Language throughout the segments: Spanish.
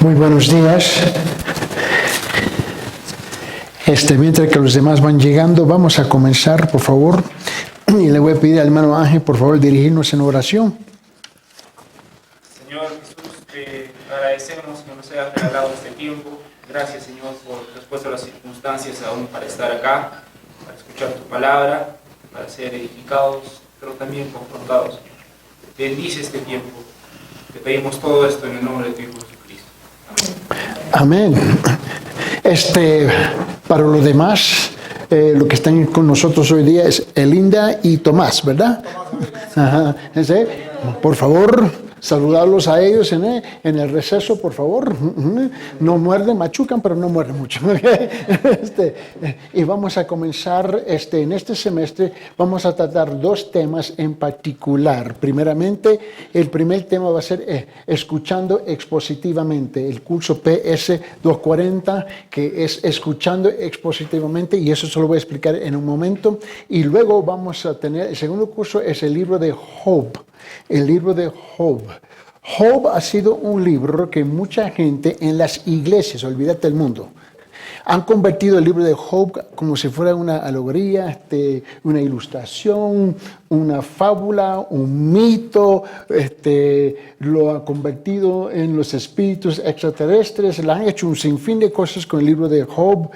Muy buenos días. Mientras que los demás van llegando, vamos a comenzar, por favor. Y le voy a pedir al hermano Ángel, por favor, dirigirnos en oración. Señor Jesús, te agradecemos que nos hayas regalado este tiempo. Gracias, Señor, por después de las circunstancias aún para estar acá, para escuchar tu palabra, para ser edificados, pero también confrontados, Señor. Bendice este tiempo. Te pedimos todo esto en el nombre de tu Hijo Jesucristo. Amén. Amén. Para los demás, lo que están con nosotros hoy día es Elinda y Tomás, ¿verdad? Ajá. Por favor, saludarlos a ellos en el receso, por favor. No muerden, machucan, pero no muerden mucho. Y vamos a comenzar en este semestre, vamos a tratar dos temas en particular. Primeramente, el primer tema va a ser escuchando expositivamente, el curso PS 240, que es escuchando expositivamente, y eso se lo voy a explicar en un momento. Y luego vamos a tener, el segundo curso es el libro de Job. El libro de Job. Job ha sido un libro que mucha gente en las iglesias, olvídate del mundo, han convertido el libro de Job como si fuera una alegoría, una ilustración, una fábula, un mito. Lo han convertido en los espíritus extraterrestres. Le han hecho un sinfín de cosas con el libro de Job.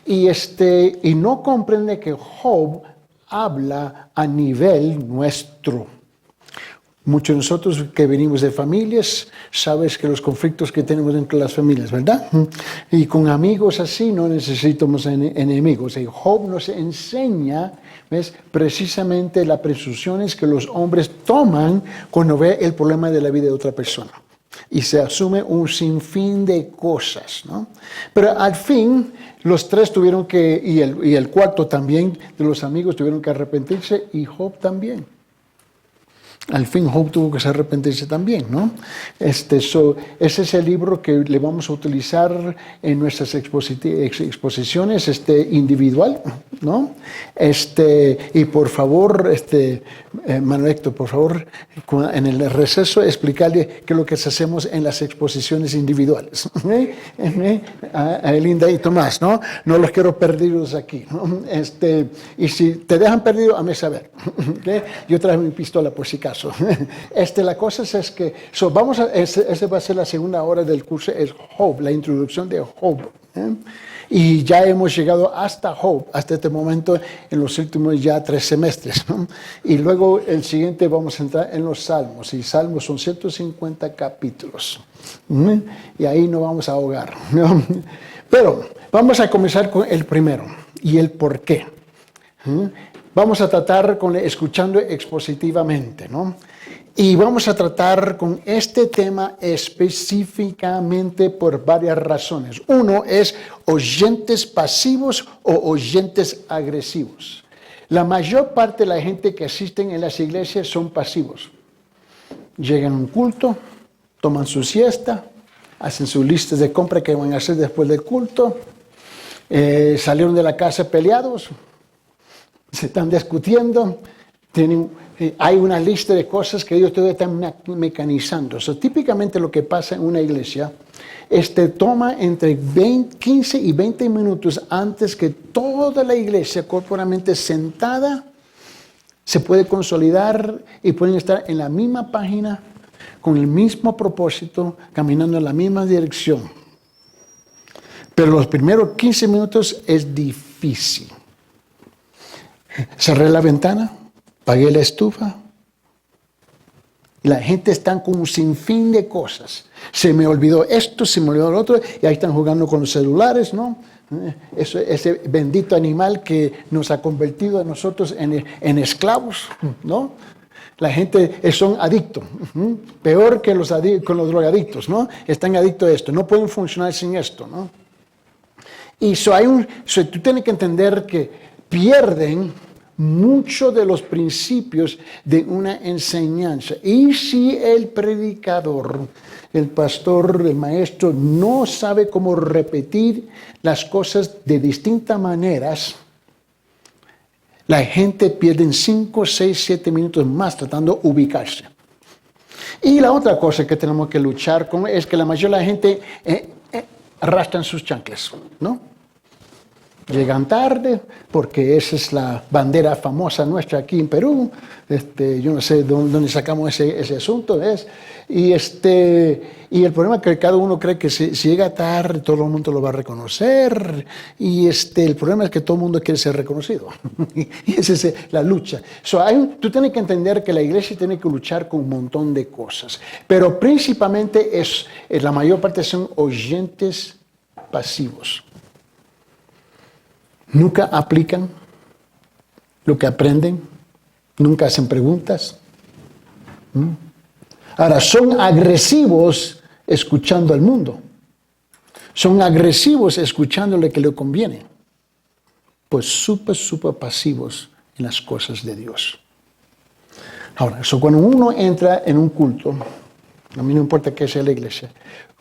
Y no comprende que Job habla a nivel nuestro. Muchos de nosotros que venimos de familias, sabes que los conflictos que tenemos dentro de las familias, ¿verdad? Y con amigos así no necesitamos enemigos. Y Job nos enseña, ¿ves? Precisamente las presunciones que los hombres toman cuando ve el problema de la vida de otra persona. Y se asume un sinfín de cosas, ¿no? Pero al fin, los tres tuvieron que, y el cuarto también de los amigos tuvieron que arrepentirse, y Job también. Al fin Job tuvo que arrepentirse también, ¿no? Ese es el libro que le vamos a utilizar en nuestras exposiciones individual, ¿no? Y por favor, Manuel Héctor, por favor, en el receso explicarle qué es lo que hacemos en las exposiciones individuales. A Elinda y Tomás, ¿no? No los quiero perdidos aquí, ¿no? Y si te dejan perdido, a mí saber. ¿Okay? Yo traje mi pistola por si acaso. La cosa es que, esa va a ser la segunda hora del curso, es Job, la introducción de Job. Y ya hemos llegado hasta Job, hasta este momento, en los últimos ya 3 semestres, ¿no? Y luego el siguiente vamos a entrar en los Salmos, y Salmos son 150 capítulos. Y ahí nos vamos a ahogar, ¿no? Pero vamos a comenzar con el primero, y el por qué. Vamos a tratar con escuchando expositivamente, ¿no? Y vamos a tratar con este tema específicamente por varias razones. Uno es oyentes pasivos o oyentes agresivos. La mayor parte de la gente que asisten en las iglesias son pasivos. Llegan a un culto, toman su siesta, hacen sus listas de compra que van a hacer después del culto, salieron de la casa peleados, se están discutiendo, hay una lista de cosas que ellos todavía están mecanizando. Típicamente lo que pasa en una iglesia toma entre 15 y 20 minutos antes que toda la iglesia corporalmente sentada se puede consolidar y pueden estar en la misma página, con el mismo propósito, caminando en la misma dirección. Pero los primeros 15 minutos es difícil. Cerré la ventana, apagué la estufa. La gente está con un sinfín de cosas. Se me olvidó esto, se me olvidó lo otro, y ahí están jugando con los celulares, ¿no? Ese bendito animal que nos ha convertido a nosotros en esclavos, ¿no? La gente son adictos, peor que con los drogadictos, ¿no? Están adictos a esto, no pueden funcionar sin esto, ¿no? Y tú tienes que entender que pierden muchos de los principios de una enseñanza. Y si el predicador, el pastor, el maestro no sabe cómo repetir las cosas de distintas maneras, la gente pierde 5, 6, 7 minutos más tratando de ubicarse. Y la otra cosa que tenemos que luchar con es que la mayoría de la gente arrastran sus chanclas, ¿no? Llegan tarde, porque esa es la bandera famosa nuestra aquí en Perú. Yo no sé dónde sacamos ese asunto. Y el problema es que cada uno cree que si llega tarde, todo el mundo lo va a reconocer. Y el problema es que todo el mundo quiere ser reconocido. Y esa es la lucha. Tú tienes que entender que la iglesia tiene que luchar con un montón de cosas. Pero principalmente la mayor parte son oyentes pasivos. Nunca aplican lo que aprenden, nunca hacen preguntas. Ahora, son agresivos escuchando al mundo. Son agresivos escuchando lo que le conviene. Pues súper pasivos en las cosas de Dios. Ahora, cuando uno entra en un culto, a mí no importa qué sea la iglesia,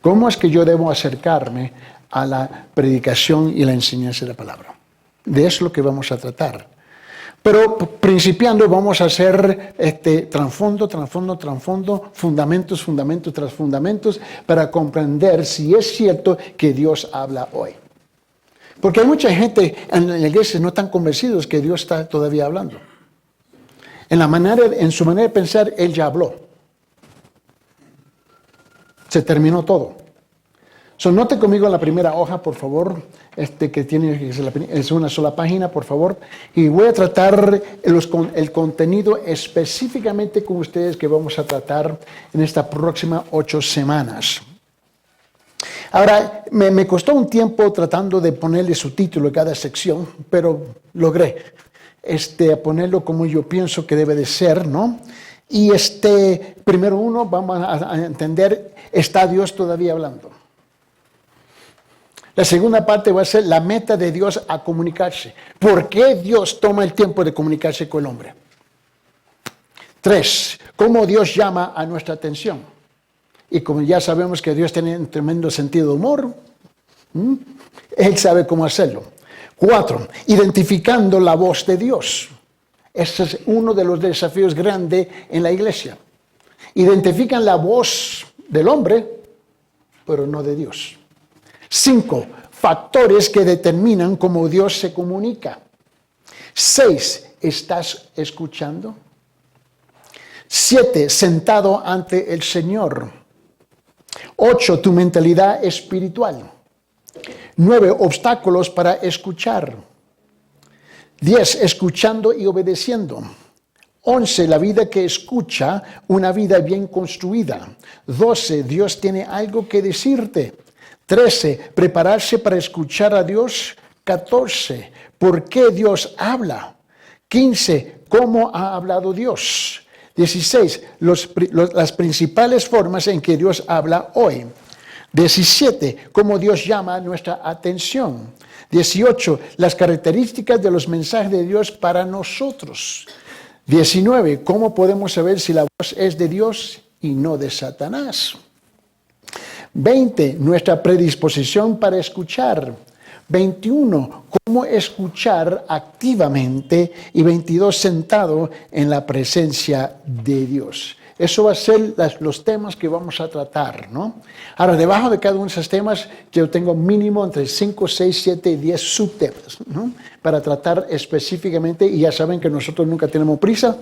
¿cómo es que yo debo acercarme a la predicación y la enseñanza de la palabra? De eso es lo que vamos a tratar. Pero principiando vamos a hacer trasfondo, fundamentos tras fundamentos, para comprender si es cierto que Dios habla hoy. Porque hay mucha gente en la iglesia no están convencidos que Dios está todavía hablando. En su manera de pensar, Él ya habló. Se terminó todo. Note conmigo en la primera hoja, por favor, es una sola página, por favor, y voy a tratar el contenido específicamente con ustedes que vamos a tratar en esta próxima 8 semanas. Ahora, me costó un tiempo tratando de ponerle su título a cada sección, pero logré ponerlo como yo pienso que debe de ser, ¿no? Y primero vamos a entender, ¿está Dios todavía hablando? La segunda parte va a ser la meta de Dios a comunicarse. ¿Por qué Dios toma el tiempo de comunicarse con el hombre? 3, ¿cómo Dios llama a nuestra atención? Y como ya sabemos que Dios tiene un tremendo sentido de humor, Él sabe cómo hacerlo. 4, identificando la voz de Dios. Ese es uno de los desafíos grandes en la iglesia. Identifican la voz del hombre, pero no de Dios. 5, factores que determinan cómo Dios se comunica. 6, ¿estás escuchando? 7, sentado ante el Señor. 8, tu mentalidad espiritual. 9, obstáculos para escuchar. 10, escuchando y obedeciendo. 11, la vida que escucha, una vida bien construida. 12, Dios tiene algo que decirte. 13, prepararse para escuchar a Dios. 14, ¿por qué Dios habla? 15, ¿cómo ha hablado Dios? 16, las principales formas en que Dios habla hoy. 17, cómo Dios llama nuestra atención. 18, las características de los mensajes de Dios para nosotros. 19, cómo podemos saber si la voz es de Dios y no de Satanás. 20, nuestra predisposición para escuchar. 21, cómo escuchar activamente. Y 22, sentado en la presencia de Dios. Eso va a ser los temas que vamos a tratar, ¿no? Ahora, debajo de cada uno de esos temas, yo tengo mínimo entre 5, 6, 7 y 10 subtemas, ¿no? Para tratar específicamente, y ya saben que nosotros nunca tenemos prisa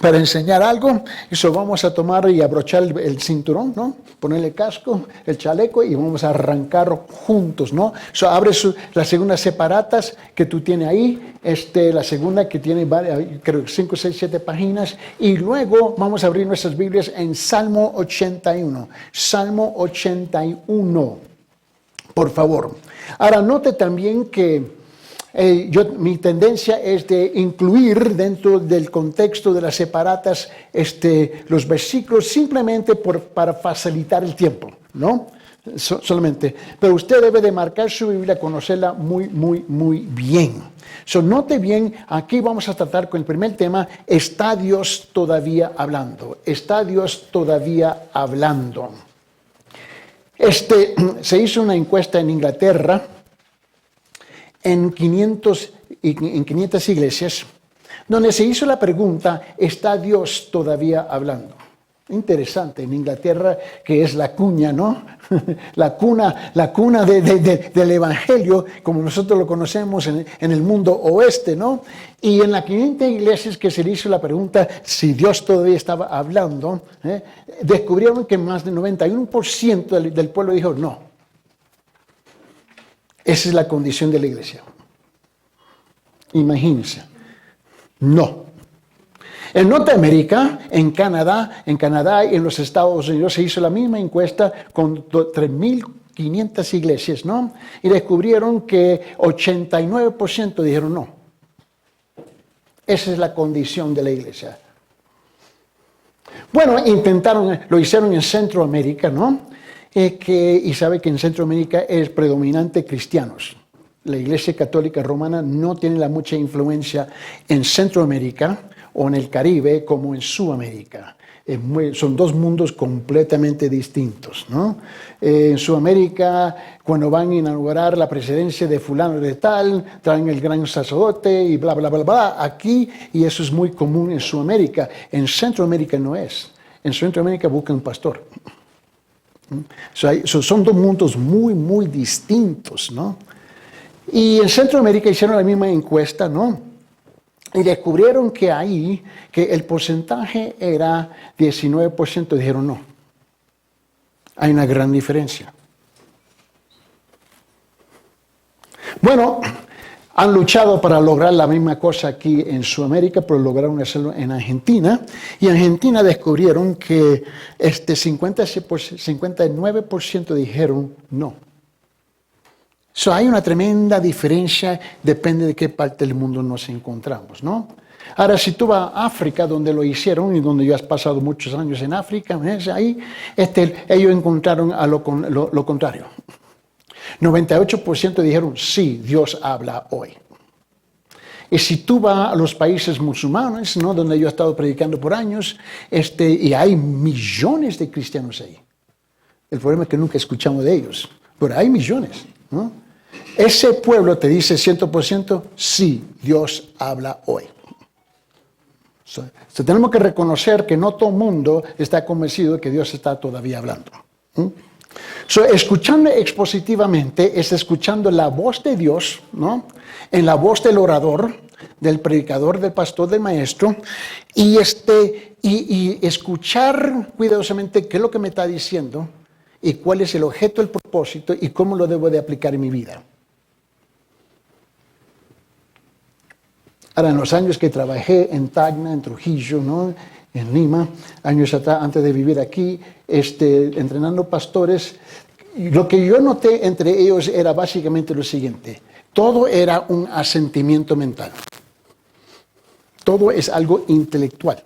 para enseñar algo. Eso vamos a tomar y abrochar el cinturón, ¿no? Ponerle el casco, el chaleco, y vamos a arrancar juntos, ¿no? Abre las segundas separatas que tú tienes ahí, la segunda que tiene creo 5, 6, 7 páginas, y luego vamos a abrir nuestras Biblias en Salmo 81. Salmo 81, por favor. Ahora, note también que mi tendencia es de incluir dentro del contexto de las separatas los versículos simplemente para facilitar el tiempo, ¿no? Solamente. Pero usted debe de marcar su Biblia, conocerla muy bien. Note bien, aquí vamos a tratar con el primer tema, ¿está Dios todavía hablando? ¿Está Dios todavía hablando? Se hizo una encuesta en Inglaterra en 500 iglesias, donde se hizo la pregunta, ¿está Dios todavía hablando? Interesante, en Inglaterra, que es la cuña, ¿no? la cuna del Evangelio, como nosotros lo conocemos en el mundo oeste, ¿no? Y en las 500 iglesias que se le hizo la pregunta si Dios todavía estaba hablando, descubrieron que más del 91% del pueblo dijo no. Esa es la condición de la iglesia. Imagínense. No. En Norteamérica, en Canadá y en los Estados Unidos se hizo la misma encuesta con 3.500 iglesias, ¿no? Y descubrieron que 89% dijeron no. Esa es la condición de la iglesia. Bueno, lo hicieron en Centroamérica, ¿no? Y sabe que en Centroamérica es predominante cristianos. La Iglesia Católica Romana no tiene la mucha influencia en Centroamérica o en el Caribe como en Sudamérica. Son dos mundos completamente distintos, ¿no? En Sudamérica, cuando van a inaugurar la presidencia de fulano de tal, traen el gran sacerdote y bla, bla, bla, bla. Aquí, y eso es muy común en Sudamérica. En Centroamérica no es. En Centroamérica buscan un pastor. Son dos mundos muy, muy distintos, ¿no? Y en Centroamérica hicieron la misma encuesta, ¿no? Y descubrieron que el porcentaje era 19%, dijeron no. Hay una gran diferencia. Bueno, han luchado para lograr la misma cosa aquí en Sudamérica, pero lograron hacerlo en Argentina. Y en Argentina descubrieron que 59% dijeron no. Hay una tremenda diferencia, depende de qué parte del mundo nos encontramos, ¿no? Ahora, si tú vas a África, donde lo hicieron y donde yo has pasado muchos años en África, ahí ellos encontraron a lo contrario. 98% dijeron, sí, Dios habla hoy. Y si tú vas a los países musulmanes, ¿no? Donde yo he estado predicando por años, y hay millones de cristianos ahí. El problema es que nunca escuchamos de ellos, pero hay millones, ¿no? Ese pueblo te dice 100%, sí, Dios habla hoy. Tenemos que reconocer que no todo el mundo está convencido de que Dios está todavía hablando. Escuchando expositivamente es escuchando la voz de Dios, ¿no? En la voz del orador, del predicador, del pastor, del maestro, y escuchar cuidadosamente qué es lo que me está diciendo y cuál es el objeto, el propósito y cómo lo debo de aplicar en mi vida. Ahora, en los años que trabajé en Tacna, en Trujillo, ¿no? En Lima, años atrás, antes de vivir aquí, entrenando pastores, lo que yo noté entre ellos era básicamente lo siguiente: todo era un asentimiento mental. Todo es algo intelectual.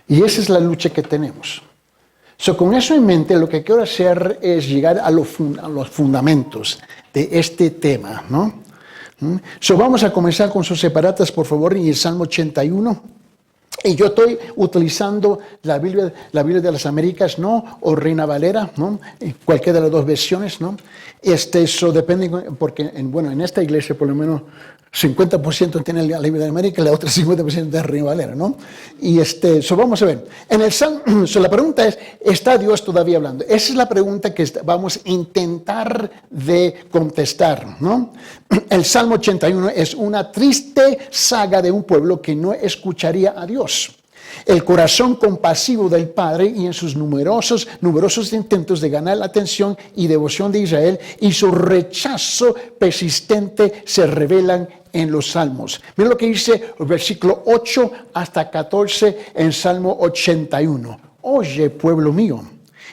Y esa es la lucha que tenemos. Con eso en mente, lo que quiero hacer es llegar a los fundamentos de este tema, ¿no? Vamos a comenzar con sus separatas, por favor, en el Salmo 81. Y yo estoy utilizando la Biblia de las Américas, ¿no? O Reina Valera, ¿no? Cualquiera de las dos versiones, ¿no? Eso depende, porque en esta iglesia por lo menos 50% tiene la Biblia de América y la otra 50% de Reina Valera, ¿no? Y vamos a ver. En el Salmo, la pregunta es, ¿está Dios todavía hablando? Esa es la pregunta que vamos a intentar de contestar, ¿no? El Salmo 81 es una triste saga de un pueblo que no escucharía a Dios. El corazón compasivo del Padre y en sus numerosos intentos de ganar la atención y devoción de Israel y su rechazo persistente se revelan en los Salmos. Miren lo que dice el versículo 8 hasta 14 en Salmo 81. Oye, pueblo mío,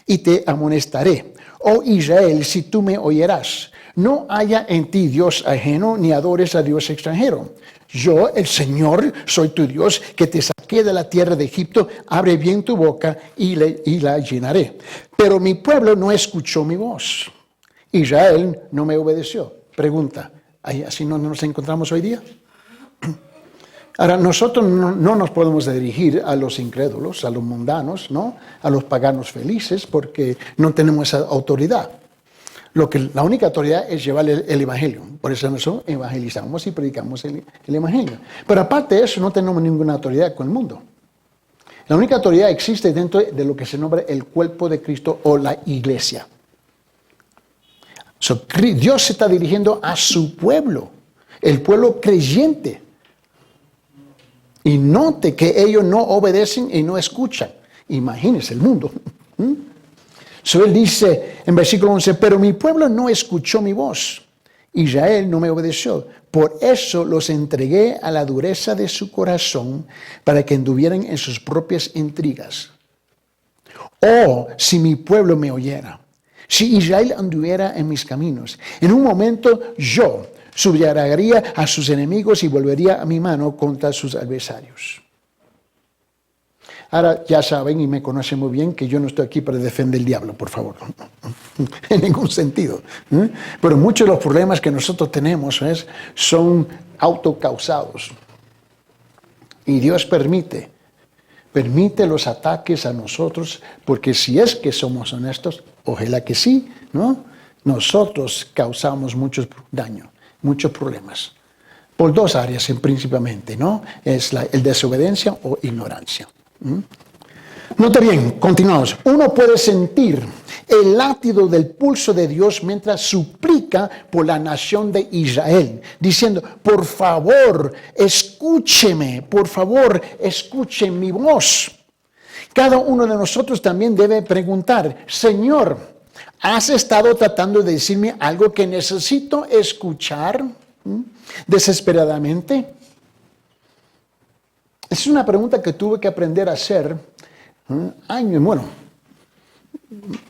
y te amonestaré. Oh Israel, si tú me oyeras. No haya en ti Dios ajeno, ni adores a Dios extranjero. Yo, el Señor, soy tu Dios, que te saqué de la tierra de Egipto. Abre bien tu boca y la llenaré. Pero mi pueblo no escuchó mi voz. Israel no me obedeció. Pregunta, ¿así no nos encontramos hoy día? Ahora, nosotros no nos podemos dirigir a los incrédulos, a los mundanos, ¿no? A los paganos felices, porque no tenemos esa autoridad. La única autoridad es llevar el evangelio. Por eso nosotros evangelizamos y predicamos el evangelio. Pero aparte de eso, no tenemos ninguna autoridad con el mundo. La única autoridad existe dentro de lo que se nombra el cuerpo de Cristo o la iglesia. Dios se está dirigiendo a su pueblo, el pueblo creyente. Y note que ellos no obedecen y no escuchan. Imagínense el mundo. Él dice en versículo 11, pero mi pueblo no escuchó mi voz. Israel no me obedeció. Por eso los entregué a la dureza de su corazón para que anduvieran en sus propias intrigas. Oh, si mi pueblo me oyera, si Israel anduviera en mis caminos, en un momento yo subyugaría a sus enemigos y volvería a mi mano contra sus adversarios. Ahora ya saben y me conocen muy bien que yo no estoy aquí para defender el diablo, por favor. En ningún sentido. Pero muchos de los problemas que nosotros tenemos son autocausados. Y Dios permite los ataques a nosotros, porque si es que somos honestos, ojalá que sí, ¿no? Nosotros causamos mucho daño, muchos problemas. Por dos áreas principalmente, ¿no? Es el desobediencia o ignorancia. Note bien, continuamos. Uno puede sentir el latido del pulso de Dios mientras suplica por la nación de Israel, diciendo, por favor, escúcheme, por favor, escuchen mi voz. Cada uno de nosotros también debe preguntar, Señor, ¿has estado tratando de decirme algo que necesito escuchar desesperadamente? Es una pregunta que tuve que aprender a hacer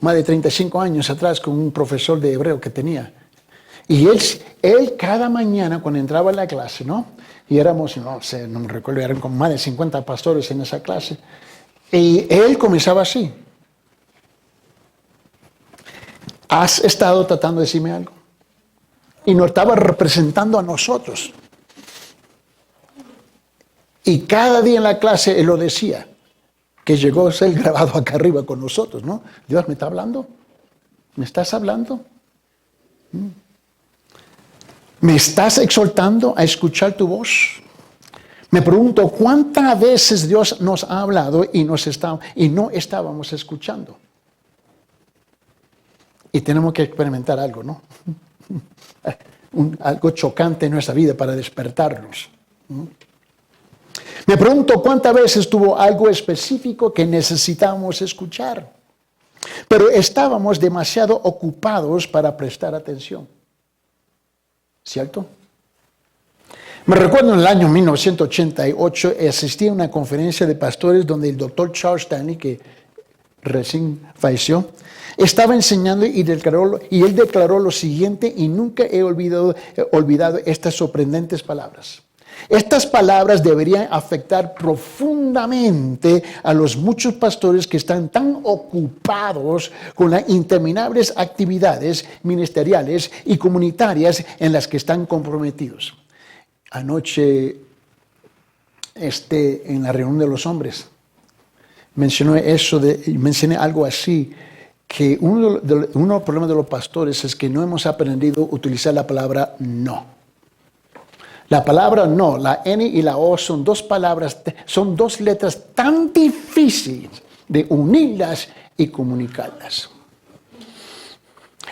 más de 35 años atrás con un profesor de hebreo que tenía. Y él cada mañana cuando entraba en la clase, ¿no? Y éramos, no me recuerdo, eran como más de 50 pastores en esa clase. Y él comenzaba así. ¿Has estado tratando de decirme algo? Y nos estaba representando a nosotros. Y cada día en la clase él lo decía, que llegó a ser grabado acá arriba con nosotros, ¿no? Dios, ¿me está hablando? ¿Me estás hablando? ¿Me estás exhortando a escuchar tu voz? Me pregunto, ¿cuántas veces Dios nos ha hablado y no estábamos escuchando? Y tenemos que experimentar algo, ¿no? Algo chocante en nuestra vida para despertarnos. Me pregunto cuántas veces tuvo algo específico que necesitábamos escuchar, pero estábamos demasiado ocupados para prestar atención. ¿Cierto? Me recuerdo en el año 1988 asistí a una conferencia de pastores donde el doctor Charles Stanley, que recién falleció, estaba enseñando y él declaró lo siguiente, y nunca he olvidado estas sorprendentes palabras. Estas palabras deberían afectar profundamente a los muchos pastores que están tan ocupados con las interminables actividades ministeriales y comunitarias en las que están comprometidos. Anoche, en la reunión de los hombres, mencioné algo así, que uno de los problemas de los pastores es que no hemos aprendido a utilizar la palabra no. La palabra no, la N y la O son dos palabras, son dos letras tan difíciles de unirlas y comunicarlas.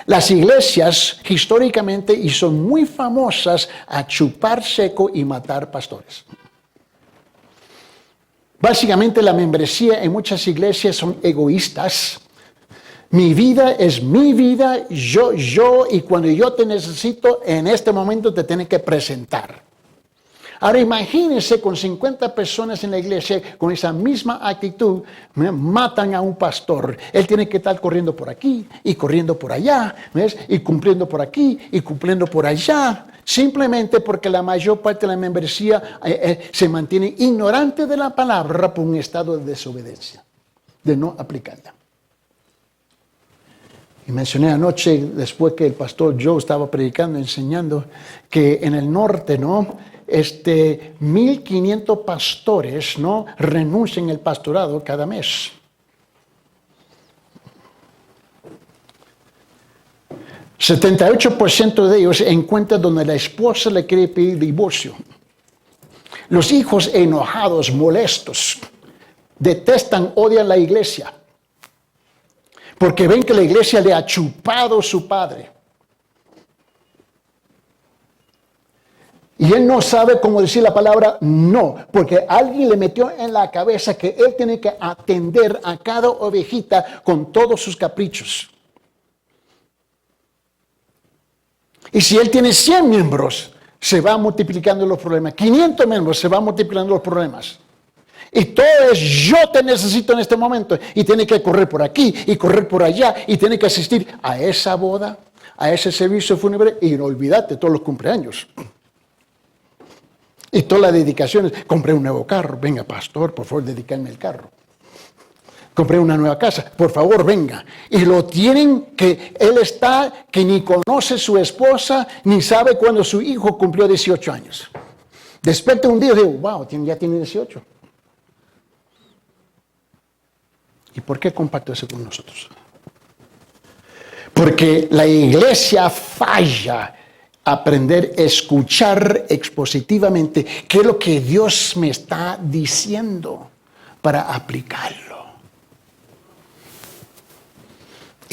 Las iglesias históricamente y son muy famosas a chupar seco y matar pastores. Básicamente la membresía en muchas iglesias son egoístas. Mi vida es mi vida, yo, y cuando yo te necesito, en este momento te tienes que presentar. Ahora imagínense con 50 personas en la iglesia con esa misma actitud, matan a un pastor. Él tiene que estar corriendo por aquí y corriendo por allá, ¿ves? Y cumpliendo por aquí y cumpliendo por allá. Simplemente porque la mayor parte de la membresía se mantiene ignorante de la palabra por un estado de desobediencia, de no aplicarla. Y mencioné anoche, después que el pastor Joe estaba predicando, enseñando, que en el norte, ¿no? 1,500 pastores, ¿no? Renuncian al pastorado cada mes. 78% de ellos encuentran donde la esposa le quiere pedir divorcio. Los hijos enojados, molestos, detestan, odian la iglesia. Porque ven que la iglesia le ha chupado su padre. Y él no sabe cómo decir la palabra no, porque alguien le metió en la cabeza que él tiene que atender a cada ovejita con todos sus caprichos. Y si él tiene 100 miembros, se van multiplicando los problemas. 500 miembros, se van multiplicando los problemas. Y todo es yo te necesito en este momento. Y tiene que correr por aquí y correr por allá. Y tiene que asistir a esa boda, a ese servicio fúnebre. Y no olvídate todos los cumpleaños. Y todas las dedicaciones. Compré un nuevo carro. Venga, pastor, por favor, dedicarme el carro. Compré una nueva casa. Por favor, venga. Y lo tienen que él está, que ni conoce su esposa, ni sabe cuándo su hijo cumplió 18 años. Despierta un día y digo, wow, ya tiene 18. ¿Y por qué comparto eso con nosotros? Porque la iglesia falla aprender a escuchar expositivamente qué es lo que Dios me está diciendo para aplicarlo.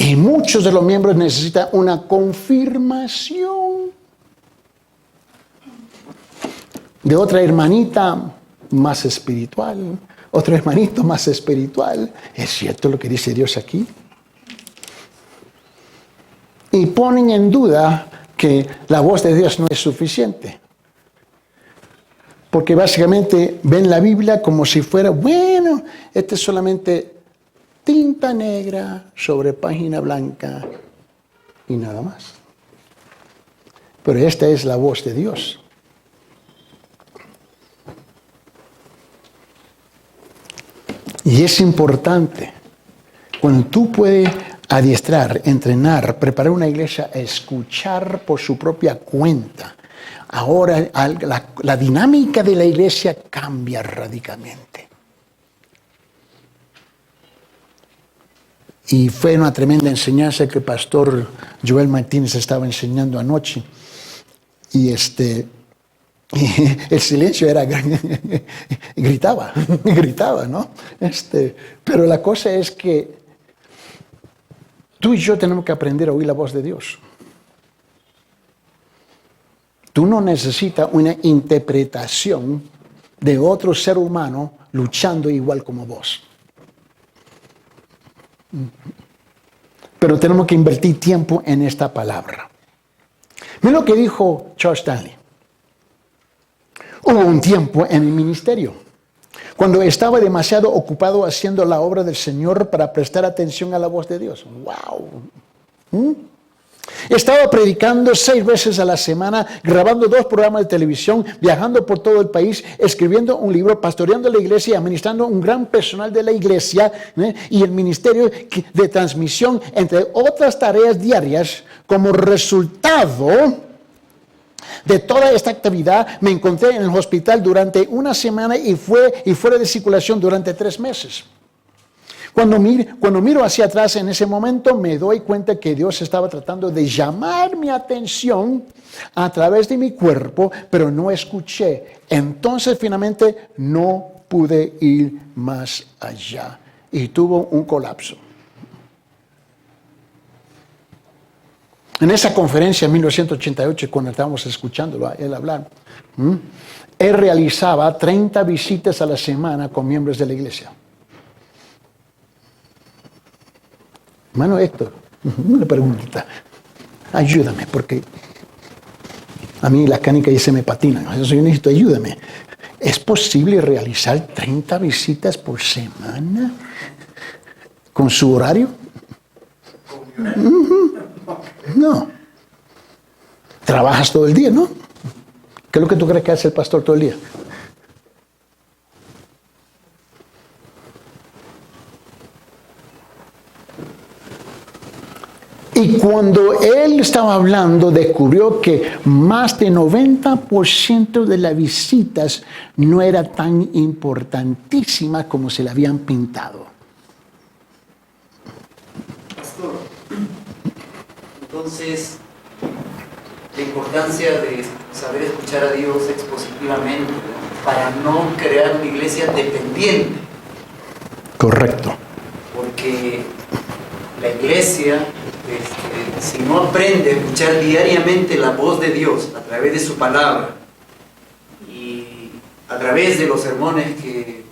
Y muchos de los miembros necesitan una confirmación de otra hermanita más espiritual, otro hermanito más espiritual. ¿Es cierto lo que dice Dios aquí? Y ponen en duda que la voz de Dios no es suficiente. Porque básicamente ven la Biblia como si fuera, bueno, este es solamente tinta negra sobre página blanca y nada más. Pero esta es la voz de Dios. Y es importante, cuando tú puedes adiestrar, entrenar, preparar una iglesia a escuchar por su propia cuenta, ahora la dinámica de la iglesia cambia radicalmente. Y fue una tremenda enseñanza que el pastor Joel Martínez estaba enseñando anoche. Y el silencio era, gritaba, ¿no? Pero la cosa es que tú y yo tenemos que aprender a oír la voz de Dios. Tú no necesitas una interpretación de otro ser humano luchando igual como vos. Pero tenemos que invertir tiempo en esta palabra. Mira lo que dijo Charles Stanley. Hubo un tiempo en mi ministerio cuando estaba demasiado ocupado haciendo la obra del Señor para prestar atención a la voz de Dios. ¡Wow! Estaba predicando 6 veces a la semana, grabando 2 programas de televisión, viajando por todo el país, escribiendo un libro, pastoreando la iglesia y administrando un gran personal de la iglesia y el ministerio de transmisión, entre otras tareas diarias. Como resultado de toda esta actividad, me encontré en el hospital durante una semana y fuera de circulación durante 3 meses. Cuando miro hacia atrás en ese momento, me doy cuenta que Dios estaba tratando de llamar mi atención a través de mi cuerpo, pero no escuché. Entonces, finalmente, no pude ir más allá y tuvo un colapso. En esa conferencia en 1988, cuando estábamos escuchándolo a él hablar, él realizaba 30 visitas a la semana con miembros de la iglesia. Hermano Héctor, una pregunta. Ayúdame, porque a mí las canicas ya se me patinan. Yo necesito, ayúdame. ¿Es posible realizar 30 visitas por semana con su horario? No. Trabajas todo el día, ¿no? ¿Qué es lo que tú crees que hace el pastor todo el día? Y cuando él estaba hablando, descubrió que más del 90% de las visitas no era tan importantísimas como se le habían pintado. Pastor, entonces la importancia de saber escuchar a Dios expositivamente, ¿no? Para no crear una iglesia dependiente. Correcto. Porque la iglesia, si no aprende a escuchar diariamente la voz de Dios a través de su palabra y a través de los sermones que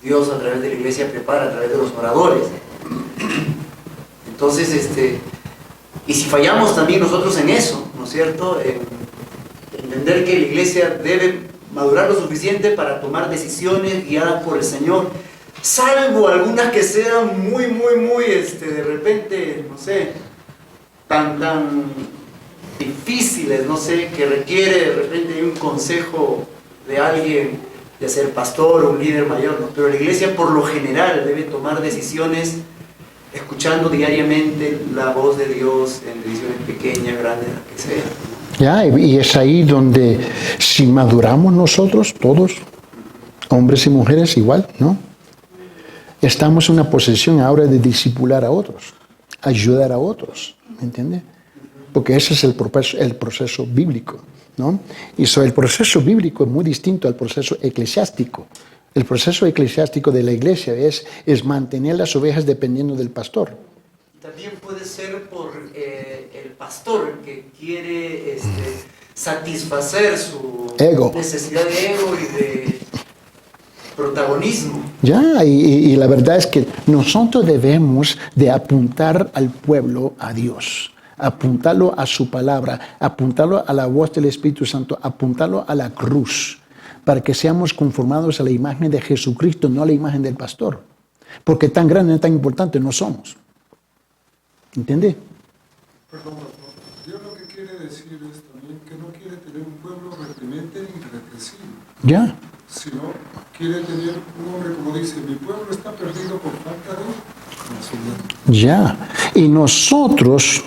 Dios a través de la iglesia prepara, a través de los oradores, entonces, y si fallamos también nosotros en eso, ¿no es cierto? En entender que la iglesia debe madurar lo suficiente para tomar decisiones guiadas por el Señor, salvo algunas que sean muy, de repente, no sé, tan difíciles, no sé, que requiere de repente un consejo de alguien, de ser pastor o un líder mayor, ¿no? Pero la iglesia por lo general debe tomar decisiones escuchando diariamente la voz de Dios en decisiones pequeñas, grandes, las que sean. Ya, y es ahí donde si maduramos nosotros, todos, hombres y mujeres igual, ¿no? Estamos en una posición ahora de discipular a otros, ayudar a otros, ¿me entiende? Porque ese es el proceso bíblico, ¿no? Y el proceso bíblico es muy distinto al proceso eclesiástico. El proceso eclesiástico de la iglesia es mantener las ovejas dependiendo del pastor. También puede ser por el pastor que quiere satisfacer su ego, necesidad de ego y de protagonismo. Ya, y la verdad es que nosotros debemos de apuntar al pueblo a Dios, apuntarlo a su palabra, apuntarlo a la voz del Espíritu Santo, apuntarlo a la cruz, para que seamos conformados a la imagen de Jesucristo, no a la imagen del pastor. Porque tan grande, tan importante no somos. ¿Entiende? Perdón, Dios lo que quiere decir es también que no quiere tener un pueblo reprimente y represivo. Ya. Sino quiere tener un hombre, como dice, mi pueblo está perdido por falta de conocimiento. Ya. Y nosotros,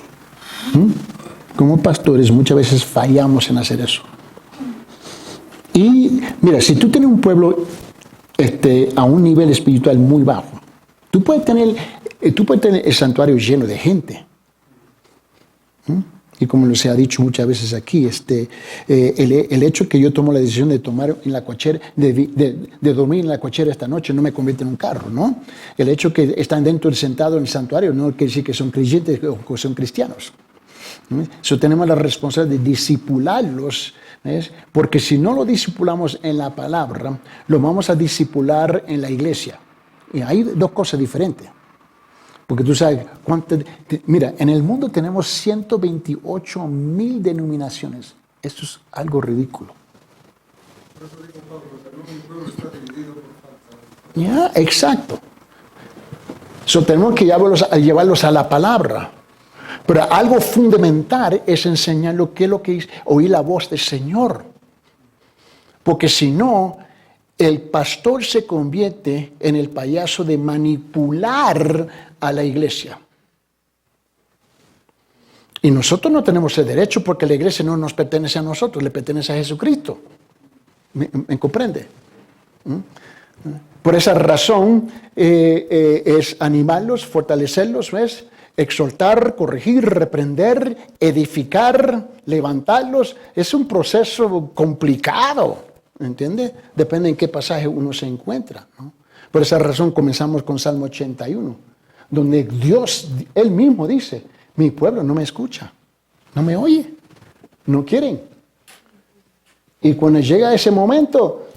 como pastores, muchas veces fallamos en hacer eso. Y mira, si tú tienes un pueblo a un nivel espiritual muy bajo, tú puedes tener el santuario lleno de gente. Y como se ha dicho muchas veces aquí, el hecho que yo tomo la decisión de tomar en la cochera, de dormir en la cochera esta noche, no me convierte en un carro, ¿no? El hecho que están sentados en el santuario no quiere decir que son creyentes o que son cristianos. Eso tenemos la responsabilidad de discipularlos, ¿ves? Porque si no lo discipulamos en la palabra, lo vamos a discipular en la iglesia. Y hay dos cosas diferentes. Porque tú sabes, mira, en el mundo tenemos 128,000 denominaciones. Esto es algo ridículo. Por eso digo, Pablo, que el pueblo está dividido por falta de... Ya, exacto. Tenemos que llevarlos a la palabra. Pero algo fundamental es enseñar lo que es oír la voz del Señor. Porque si no, el pastor se convierte en el payaso de manipular a la iglesia. Y nosotros no tenemos ese derecho porque la iglesia no nos pertenece a nosotros, le pertenece a Jesucristo. ¿Me comprende? Por esa razón es animarlos, fortalecerlos, ¿ves? Exhortar, corregir, reprender, edificar, levantarlos. Es un proceso complicado, ¿entiende? Depende en qué pasaje uno se encuentra, ¿no? Por esa razón comenzamos con Salmo 81, donde Dios, Él mismo dice, mi pueblo no me escucha, no me oye, no quieren. Y cuando llega ese momento,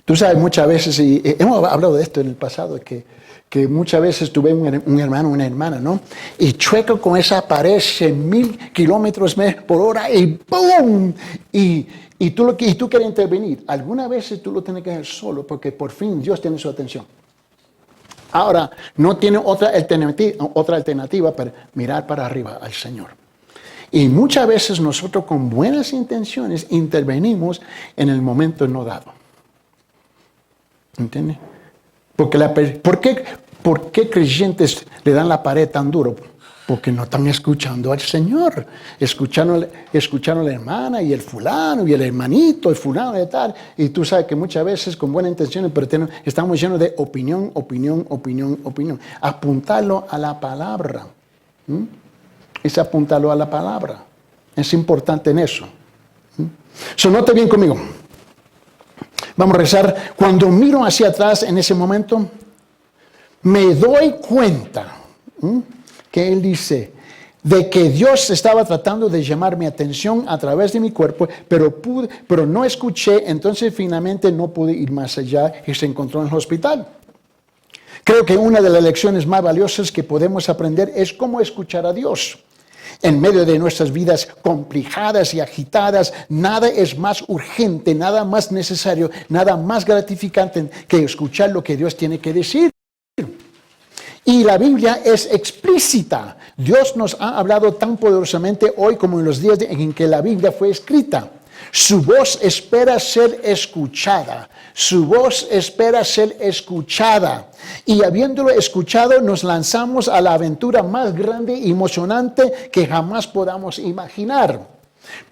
tú sabes muchas veces, y hemos hablado de esto en el pasado, que muchas veces tuve un hermano, una hermana, ¿no? Y chueco con esa pared 100,000 kilómetros por hora y ¡pum! Y tú quieres intervenir. Algunas veces tú lo tienes que hacer solo porque por fin Dios tiene su atención. Ahora, no tiene otra alternativa para mirar para arriba al Señor. Y muchas veces nosotros con buenas intenciones intervenimos en el momento no dado. ¿Entiendes? ¿Por qué creyentes le dan la pared tan duro? Porque no están escuchando al Señor. Escuchando a la hermana y el fulano y el hermanito, el fulano y tal. Y tú sabes que muchas veces con buenas intenciones, pero estamos llenos de opinión. Apuntarlo a la palabra. es apuntarlo a la palabra. Es importante en eso. So, note bien conmigo. Vamos a rezar. Cuando miro hacia atrás en ese momento, me doy cuenta que él dice de que Dios estaba tratando de llamar mi atención a través de mi cuerpo, pero no escuché, entonces finalmente no pude ir más allá y se encontró en el hospital. Creo que una de las lecciones más valiosas que podemos aprender es cómo escuchar a Dios. En medio de nuestras vidas complicadas y agitadas, nada es más urgente, nada más necesario, nada más gratificante que escuchar lo que Dios tiene que decir. Y la Biblia es explícita. Dios nos ha hablado tan poderosamente hoy como en los días en que la Biblia fue escrita. Su voz espera ser escuchada. Su voz espera ser escuchada. Y habiéndolo escuchado, nos lanzamos a la aventura más grande y emocionante que jamás podamos imaginar.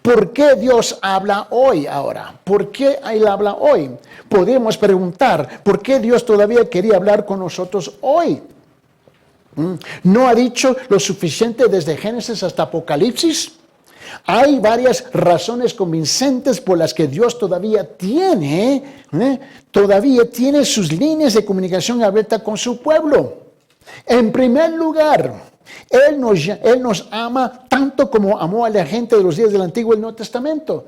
¿Por qué Dios habla hoy ahora? ¿Por qué Él habla hoy? Podemos preguntar, ¿por qué Dios todavía quería hablar con nosotros hoy? ¿No ha dicho lo suficiente desde Génesis hasta Apocalipsis? Hay varias razones convincentes por las que Dios todavía tiene sus líneas de comunicación abiertas con su pueblo. En primer lugar, Él nos ama tanto como amó a la gente de los días del Antiguo y Nuevo Testamento.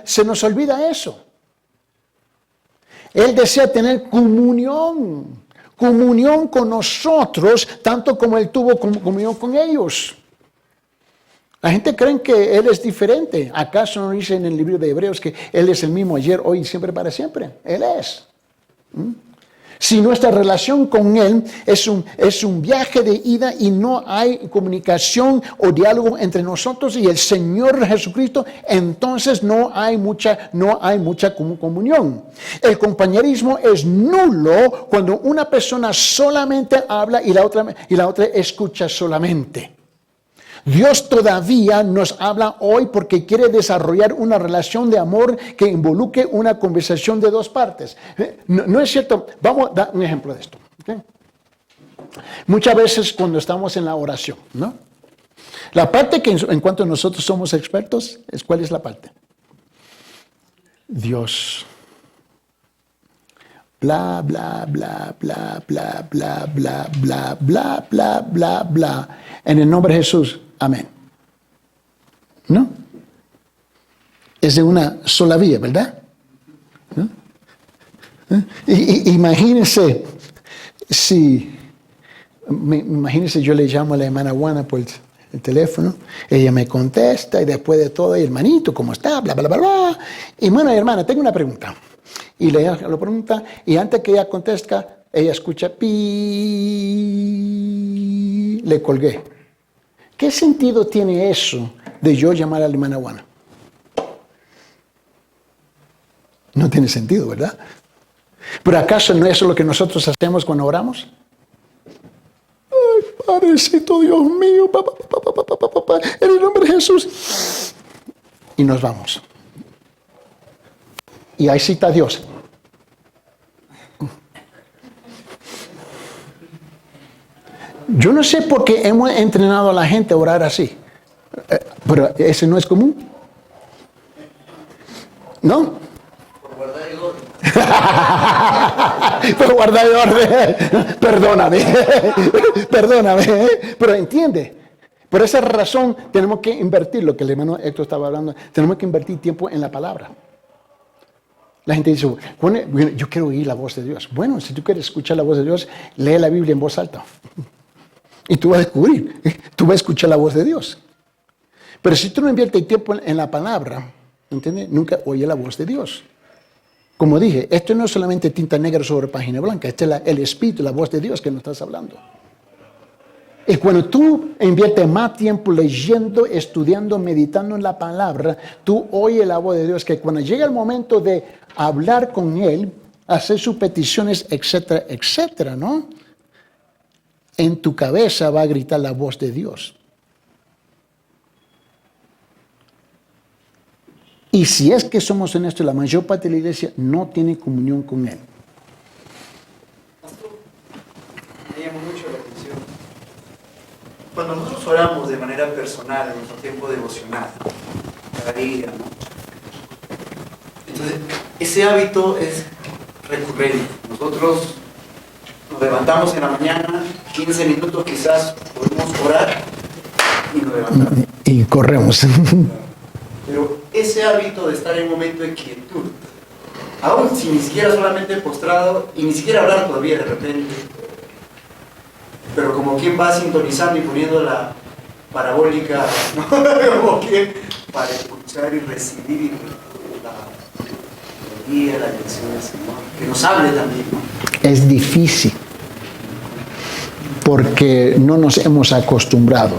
Se nos olvida eso. Él desea tener comunión con nosotros, tanto como Él tuvo comunión con ellos. La gente cree que Él es diferente. ¿Acaso no dice en el libro de Hebreos que Él es el mismo ayer, hoy y siempre para siempre? Él es. Si nuestra relación con Él es un viaje de ida y no hay comunicación o diálogo entre nosotros y el Señor Jesucristo, entonces no hay mucha comunión. El compañerismo es nulo cuando una persona solamente habla y la otra escucha solamente. Dios todavía nos habla hoy porque quiere desarrollar una relación de amor que involucre una conversación de dos partes. No es cierto. Vamos a dar un ejemplo de esto. ¿Okay? Muchas veces cuando estamos en la oración, ¿no? La parte que en cuanto nosotros somos expertos, ¿cuál es la parte? Dios. Bla, bla, bla, bla, bla, bla, bla, bla, bla, bla, bla, bla. En el nombre de Jesús. Amén. ¿No? Es de una sola vía, ¿verdad? ¿No? Imagínense imagínense yo le llamo a la hermana Juana por el teléfono, ella me contesta y después de todo, hermanito, ¿cómo está? Bla, bla, bla, bla. Y bueno, hermana, tengo una pregunta. Y le lo pregunta y antes que ella contesta, ella escucha pi, le colgué. ¿Qué sentido tiene eso de yo llamar a la hermana Juana? No tiene sentido, ¿verdad? ¿Pero acaso no es eso lo que nosotros hacemos cuando oramos? Ay, Padrecito Dios mío, en el nombre de Jesús. Y nos vamos. Y ahí cita a Dios. Yo no sé por qué hemos entrenado a la gente a orar así. Pero ese no es común. ¿No? Por guardar el orden. Por guardar el orden. Perdóname. Pero entiende. Por esa razón tenemos que invertir, lo que el hermano Héctor estaba hablando, tenemos que invertir tiempo en la palabra. La gente dice, bueno, yo quiero oír la voz de Dios. Bueno, si tú quieres escuchar la voz de Dios, lee la Biblia en voz alta. Y tú vas a descubrir, tú vas a escuchar la voz de Dios. Pero si tú no inviertes tiempo en la palabra, ¿entiendes? Nunca oye la voz de Dios. Como dije, esto no es solamente tinta negra sobre página blanca, este es el Espíritu, la voz de Dios que nos estás hablando. Y cuando tú inviertes más tiempo leyendo, estudiando, meditando en la palabra, tú oyes la voz de Dios, que cuando llega el momento de hablar con Él, hacer sus peticiones, etcétera, etcétera, ¿no? En tu cabeza va a gritar la voz de Dios. Y si es que somos honestos, la mayor parte de la iglesia no tiene comunión con Él. Me llama mucho la atención. cuando nosotros oramos de manera personal en nuestro tiempo devocional, cada día, ¿no? Entonces, ese hábito es recurrente. Nosotros nos levantamos en la mañana, 15 minutos quizás podemos orar y nos levantamos. Y corremos. Pero ese hábito de estar en un momento de quietud, aún si ni siquiera solamente postrado y ni siquiera hablar todavía de repente, pero como quien va sintonizando y poniendo la parabólica, ¿no? Como quien para escuchar y recibir la guía, la dirección del Señor, que nos hable también, ¿no? Es difícil porque no nos hemos acostumbrado.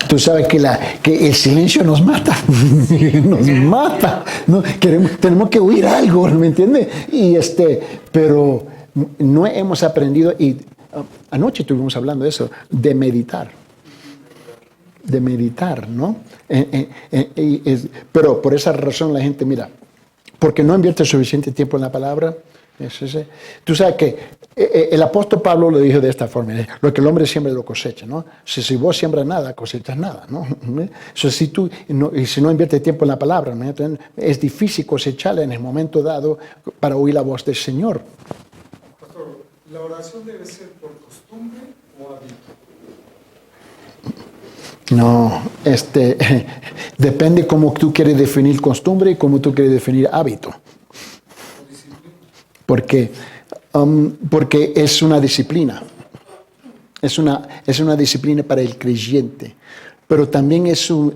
Tú sabes que el silencio nos mata, nos mata, ¿no? Tenemos que oír algo, ¿me entiendes? Pero no hemos aprendido, y anoche estuvimos hablando de eso, de meditar, ¿no? Pero por esa razón la gente, mira, porque no invierte suficiente tiempo en la palabra. Tú sabes que el apóstol Pablo lo dijo de esta forma: lo que el hombre siembra lo cosecha, ¿no? Si vos siembras nada, cosechas nada, ¿no? Si no inviertes tiempo en la palabra, ¿no? Es difícil cosecharla en el momento dado para oír la voz del Señor. Pastor, ¿la oración debe ser por costumbre o hábito? No, depende cómo tú quieres definir costumbre y cómo tú quieres definir hábito. Porque es una disciplina. Es una disciplina para el creyente. Pero también es un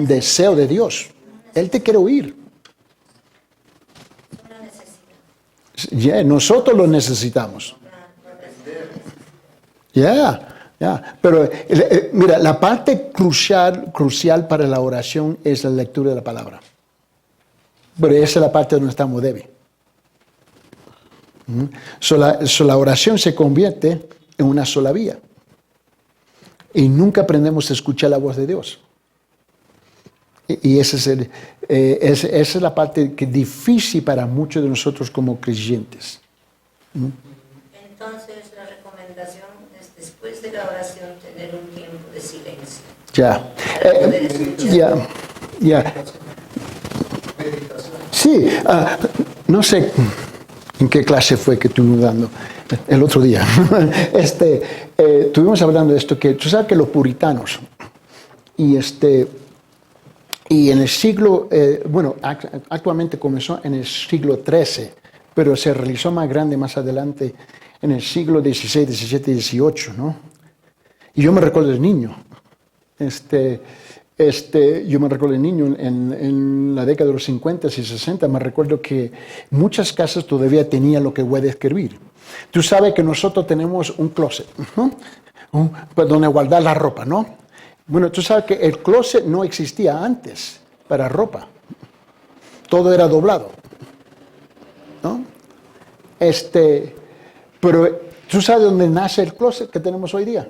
deseo de Dios. Él te quiere oír. Yeah, nosotros lo necesitamos. Pero mira, la parte crucial para la oración es la lectura de la palabra. Pero esa es la parte donde estamos débiles. La oración se convierte en una sola vía. Y nunca aprendemos a escuchar la voz de Dios. Y esa es la parte que es difícil para muchos de nosotros como creyentes. Entonces la recomendación es, después de la oración, tener un tiempo de silencio. Ya. Para poder escuchar. Sí, no sé en qué clase fue que estuvimos dando el otro día. Estuvimos hablando de esto, que tú sabes que los puritanos y en el siglo, actualmente comenzó en el siglo XIII, pero se realizó más grande más adelante en el siglo XVI, XVII y XVIII, ¿no? Y yo me recuerdo de niño, yo me recuerdo de niño en la década de los 50 y 60, me recuerdo que muchas casas todavía tenían lo que voy a describir. Tú sabes que nosotros tenemos un closet, ¿no? Donde guardar la ropa, ¿no? Bueno, tú sabes que el closet no existía antes para ropa. Todo era doblado, ¿no? Pero tú sabes dónde nace el closet que tenemos hoy día.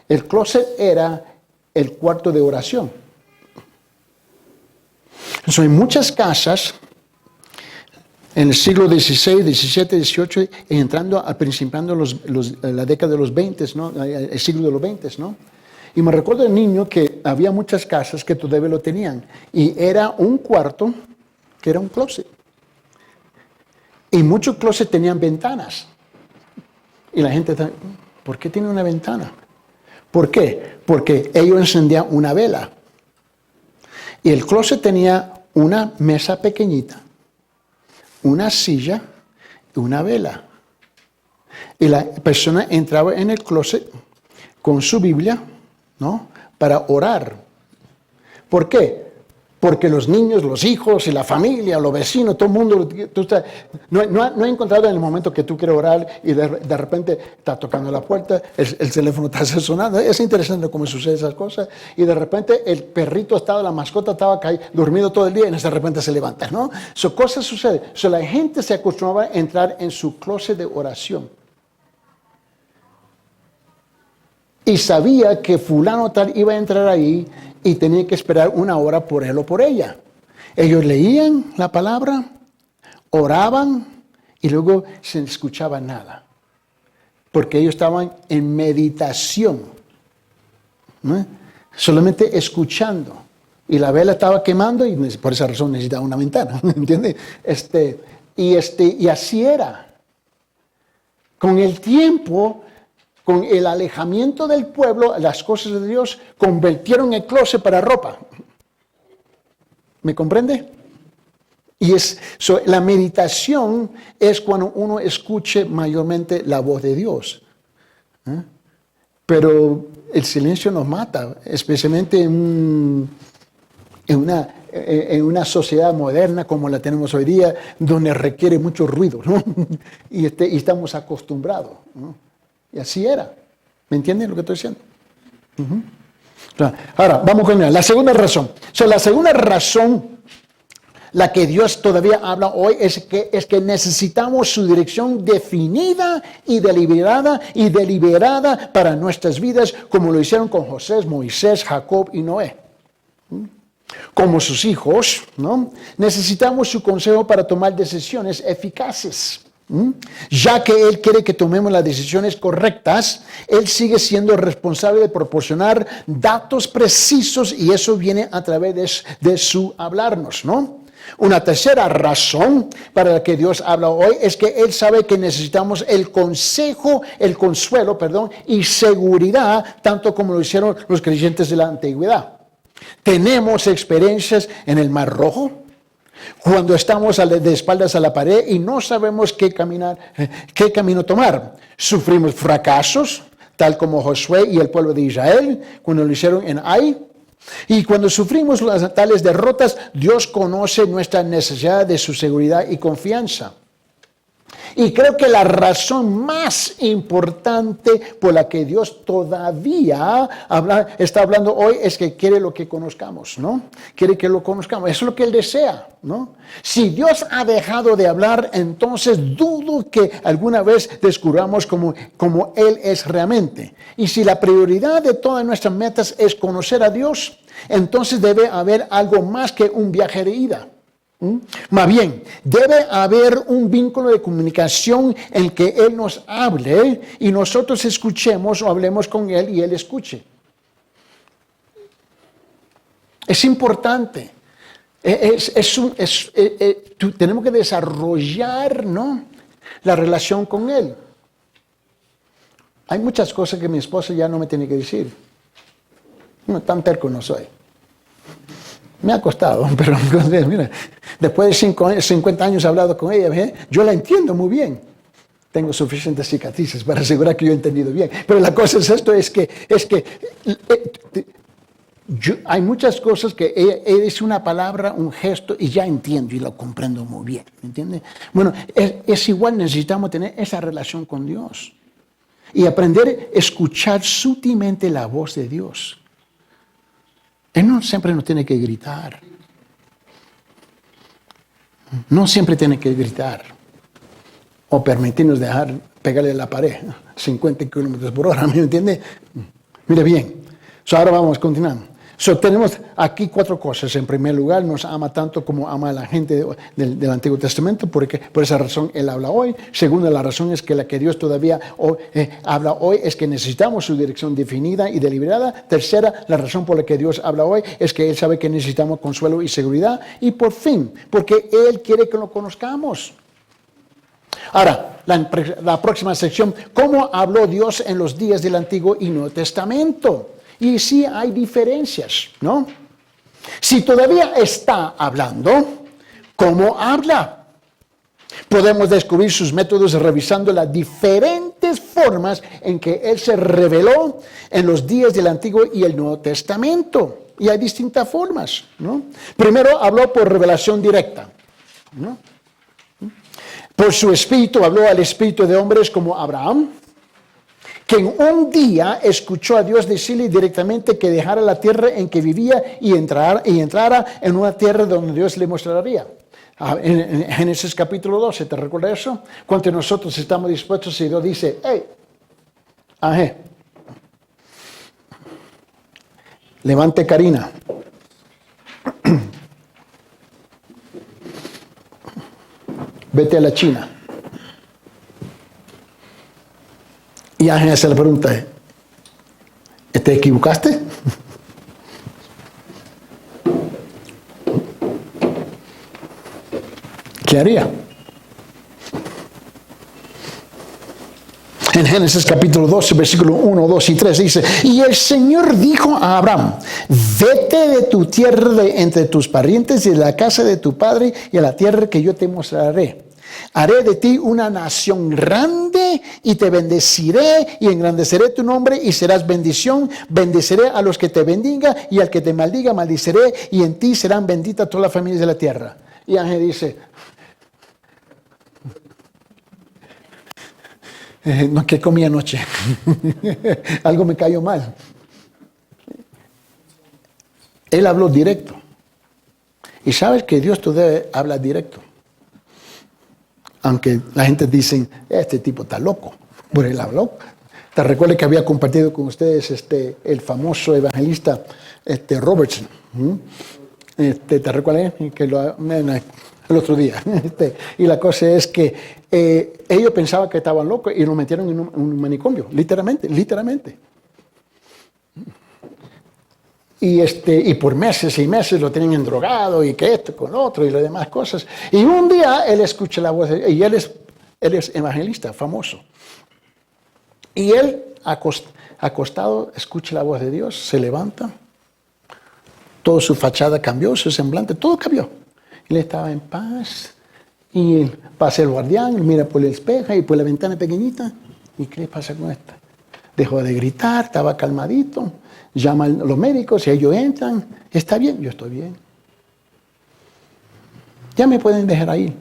El closet era el cuarto de oración. Entonces, en muchas casas, en el siglo XVI, XVII, XVIII, principiando la década de los 20, ¿no? El siglo de los 20, ¿no? Y me recuerdo de niño que había muchas casas que todavía lo tenían. Y era un cuarto que era un closet. Y muchos closets tenían ventanas. Y la gente, ¿por qué tiene una ventana? ¿Por qué? Porque ellos encendían una vela. Y el closet tenía una mesa pequeñita, una silla y una vela. Y la persona entraba en el closet con su Biblia, ¿no? Para orar. ¿Por qué? Porque los niños, los hijos y la familia, los vecinos, todo el mundo, no he encontrado en el momento que tú quieres orar y de repente está tocando la puerta, el teléfono está sonando. Es interesante cómo suceden esas cosas. Y de repente el perrito la mascota estaba dormido todo el día y de repente se levanta, ¿no? Cosas suceden. La gente se acostumbraba a entrar en su closet de oración. Y sabía que fulano tal iba a entrar ahí y tenía que esperar una hora por él o por ella. Ellos leían la palabra, oraban y luego se escuchaba nada. porque ellos estaban en meditación, ¿no? Solamente escuchando. Y la vela estaba quemando y por esa razón necesitaba una ventana, ¿entiendes? Y así era. Con el tiempo, con el alejamiento del pueblo, las cosas de Dios convirtieron el closet para ropa. ¿Me comprende? Y la meditación es cuando uno escuche mayormente la voz de Dios. Pero el silencio nos mata, especialmente en una sociedad moderna como la tenemos hoy día, donde requiere mucho ruido, ¿no? Y estamos acostumbrados, ¿no? Y así era. ¿Me entienden lo que estoy diciendo? Ahora, vamos con la segunda razón. La segunda razón, la que Dios todavía habla hoy, es que necesitamos su dirección definida y deliberada para nuestras vidas, como lo hicieron con José, Moisés, Jacob y Noé. Como sus hijos, ¿no? Necesitamos su consejo para tomar decisiones eficaces. Ya que Él quiere que tomemos las decisiones correctas, Él sigue siendo responsable de proporcionar datos precisos y eso viene a través de su hablarnos, ¿no? Una tercera razón para la que Dios habla hoy es que Él sabe que necesitamos el consuelo, y seguridad, tanto como lo hicieron los creyentes de la antigüedad. Tenemos experiencias en el Mar Rojo, cuando estamos de espaldas a la pared y no sabemos qué camino tomar. Sufrimos fracasos, tal como Josué y el pueblo de Israel, cuando lo hicieron en Ai. Y cuando sufrimos tales derrotas, Dios conoce nuestra necesidad de su seguridad y confianza. Y creo que la razón más importante por la que Dios todavía está hablando hoy es que quiere lo que conozcamos, ¿no? Quiere que lo conozcamos. Eso es lo que Él desea, ¿no? Si Dios ha dejado de hablar, entonces dudo que alguna vez descubramos como Él es realmente. Y si la prioridad de todas nuestras metas es conocer a Dios, entonces debe haber algo más que un viaje de ida. Más bien, debe haber un vínculo de comunicación en que Él nos hable y nosotros escuchemos o hablemos con Él y Él escuche. Es importante. Tenemos que desarrollar, ¿no?, la relación con Él. Hay muchas cosas que mi esposa ya no me tiene que decir. No, tan terco no soy. Me ha costado, pero mira, después de 50 años he hablado con ella, yo la entiendo muy bien. Tengo suficientes cicatrices para asegurar que yo he entendido bien. Pero la cosa es esto, hay muchas cosas que ella dice una palabra, un gesto, y ya entiendo y lo comprendo muy bien, ¿me entiende? Bueno, es igual, necesitamos tener esa relación con Dios y aprender a escuchar sutilmente la voz de Dios. Él no siempre nos tiene que gritar. No siempre tiene que gritar. O permitirnos dejar pegarle a la pared 50 kilómetros por hora, ¿me entiende? Mire bien. Ahora vamos continuando. Tenemos aquí 4 cosas. En primer lugar, nos ama tanto como ama a la gente del Antiguo Testamento, porque por esa razón Él habla hoy. Segunda, la razón es que la que Dios todavía habla hoy es que necesitamos su dirección definida y deliberada. Tercera, la razón por la que Dios habla hoy es que Él sabe que necesitamos consuelo y seguridad. Y por fin, porque Él quiere que lo conozcamos. Ahora, la próxima sección, ¿cómo habló Dios en los días del Antiguo y Nuevo Testamento? Y sí hay diferencias, ¿no? Si todavía está hablando, ¿cómo habla? Podemos descubrir sus métodos revisando las diferentes formas en que Él se reveló en los días del Antiguo y el Nuevo Testamento. Y hay distintas formas, ¿no? Primero habló por revelación directa, ¿no? Por su espíritu habló al espíritu de hombres como Abraham, quien un día escuchó a Dios decirle directamente que dejara la tierra en que vivía y entrara en una tierra donde Dios le mostraría. En Génesis capítulo 12, ¿te recuerdas eso? Cuando nosotros estamos dispuestos y Dios dice, hey, levante Karina. Vete a la China. Y Ángel hace la pregunta, ¿te equivocaste? ¿Qué haría? En Génesis capítulo 12, versículo 1, 2 y 3 dice, y el Señor dijo a Abraham, vete de tu tierra, de entre tus parientes y de la casa de tu padre y a la tierra que yo te mostraré. Haré de ti una nación grande y te bendeciré y engrandeceré tu nombre y serás bendición. Bendeciré a los que te bendiga y al que te maldiga maldiciré y en ti serán benditas todas las familias de la tierra. Y Ángel dice, no, ¿qué comí anoche? Algo me cayó mal. Él habló directo. Y sabes que Dios todavía habla directo. Aunque la gente dice, este tipo está loco. Pero él habló. Te recuerdo que había compartido con ustedes el famoso evangelista Robertson. ¿Te recuerdas? Que el otro día. Y la cosa es que ellos pensaban que estaban locos y lo metieron en un manicomio, literalmente. Y por meses y meses lo tenían endrogado y que esto con otro y las demás cosas. Y un día él escucha la voz y él es evangelista famoso. Y él acostado escucha la voz de Dios, se levanta, toda su fachada cambió, su semblante, todo cambió. Él estaba en paz y pasa el guardián, mira por el espejo y por la ventana pequeñita. ¿Y qué le pasa con esta? Dejó de gritar, estaba calmadito, llama a los médicos y ellos entran. ¿Está bien? Yo estoy bien. Ya me pueden dejar ir.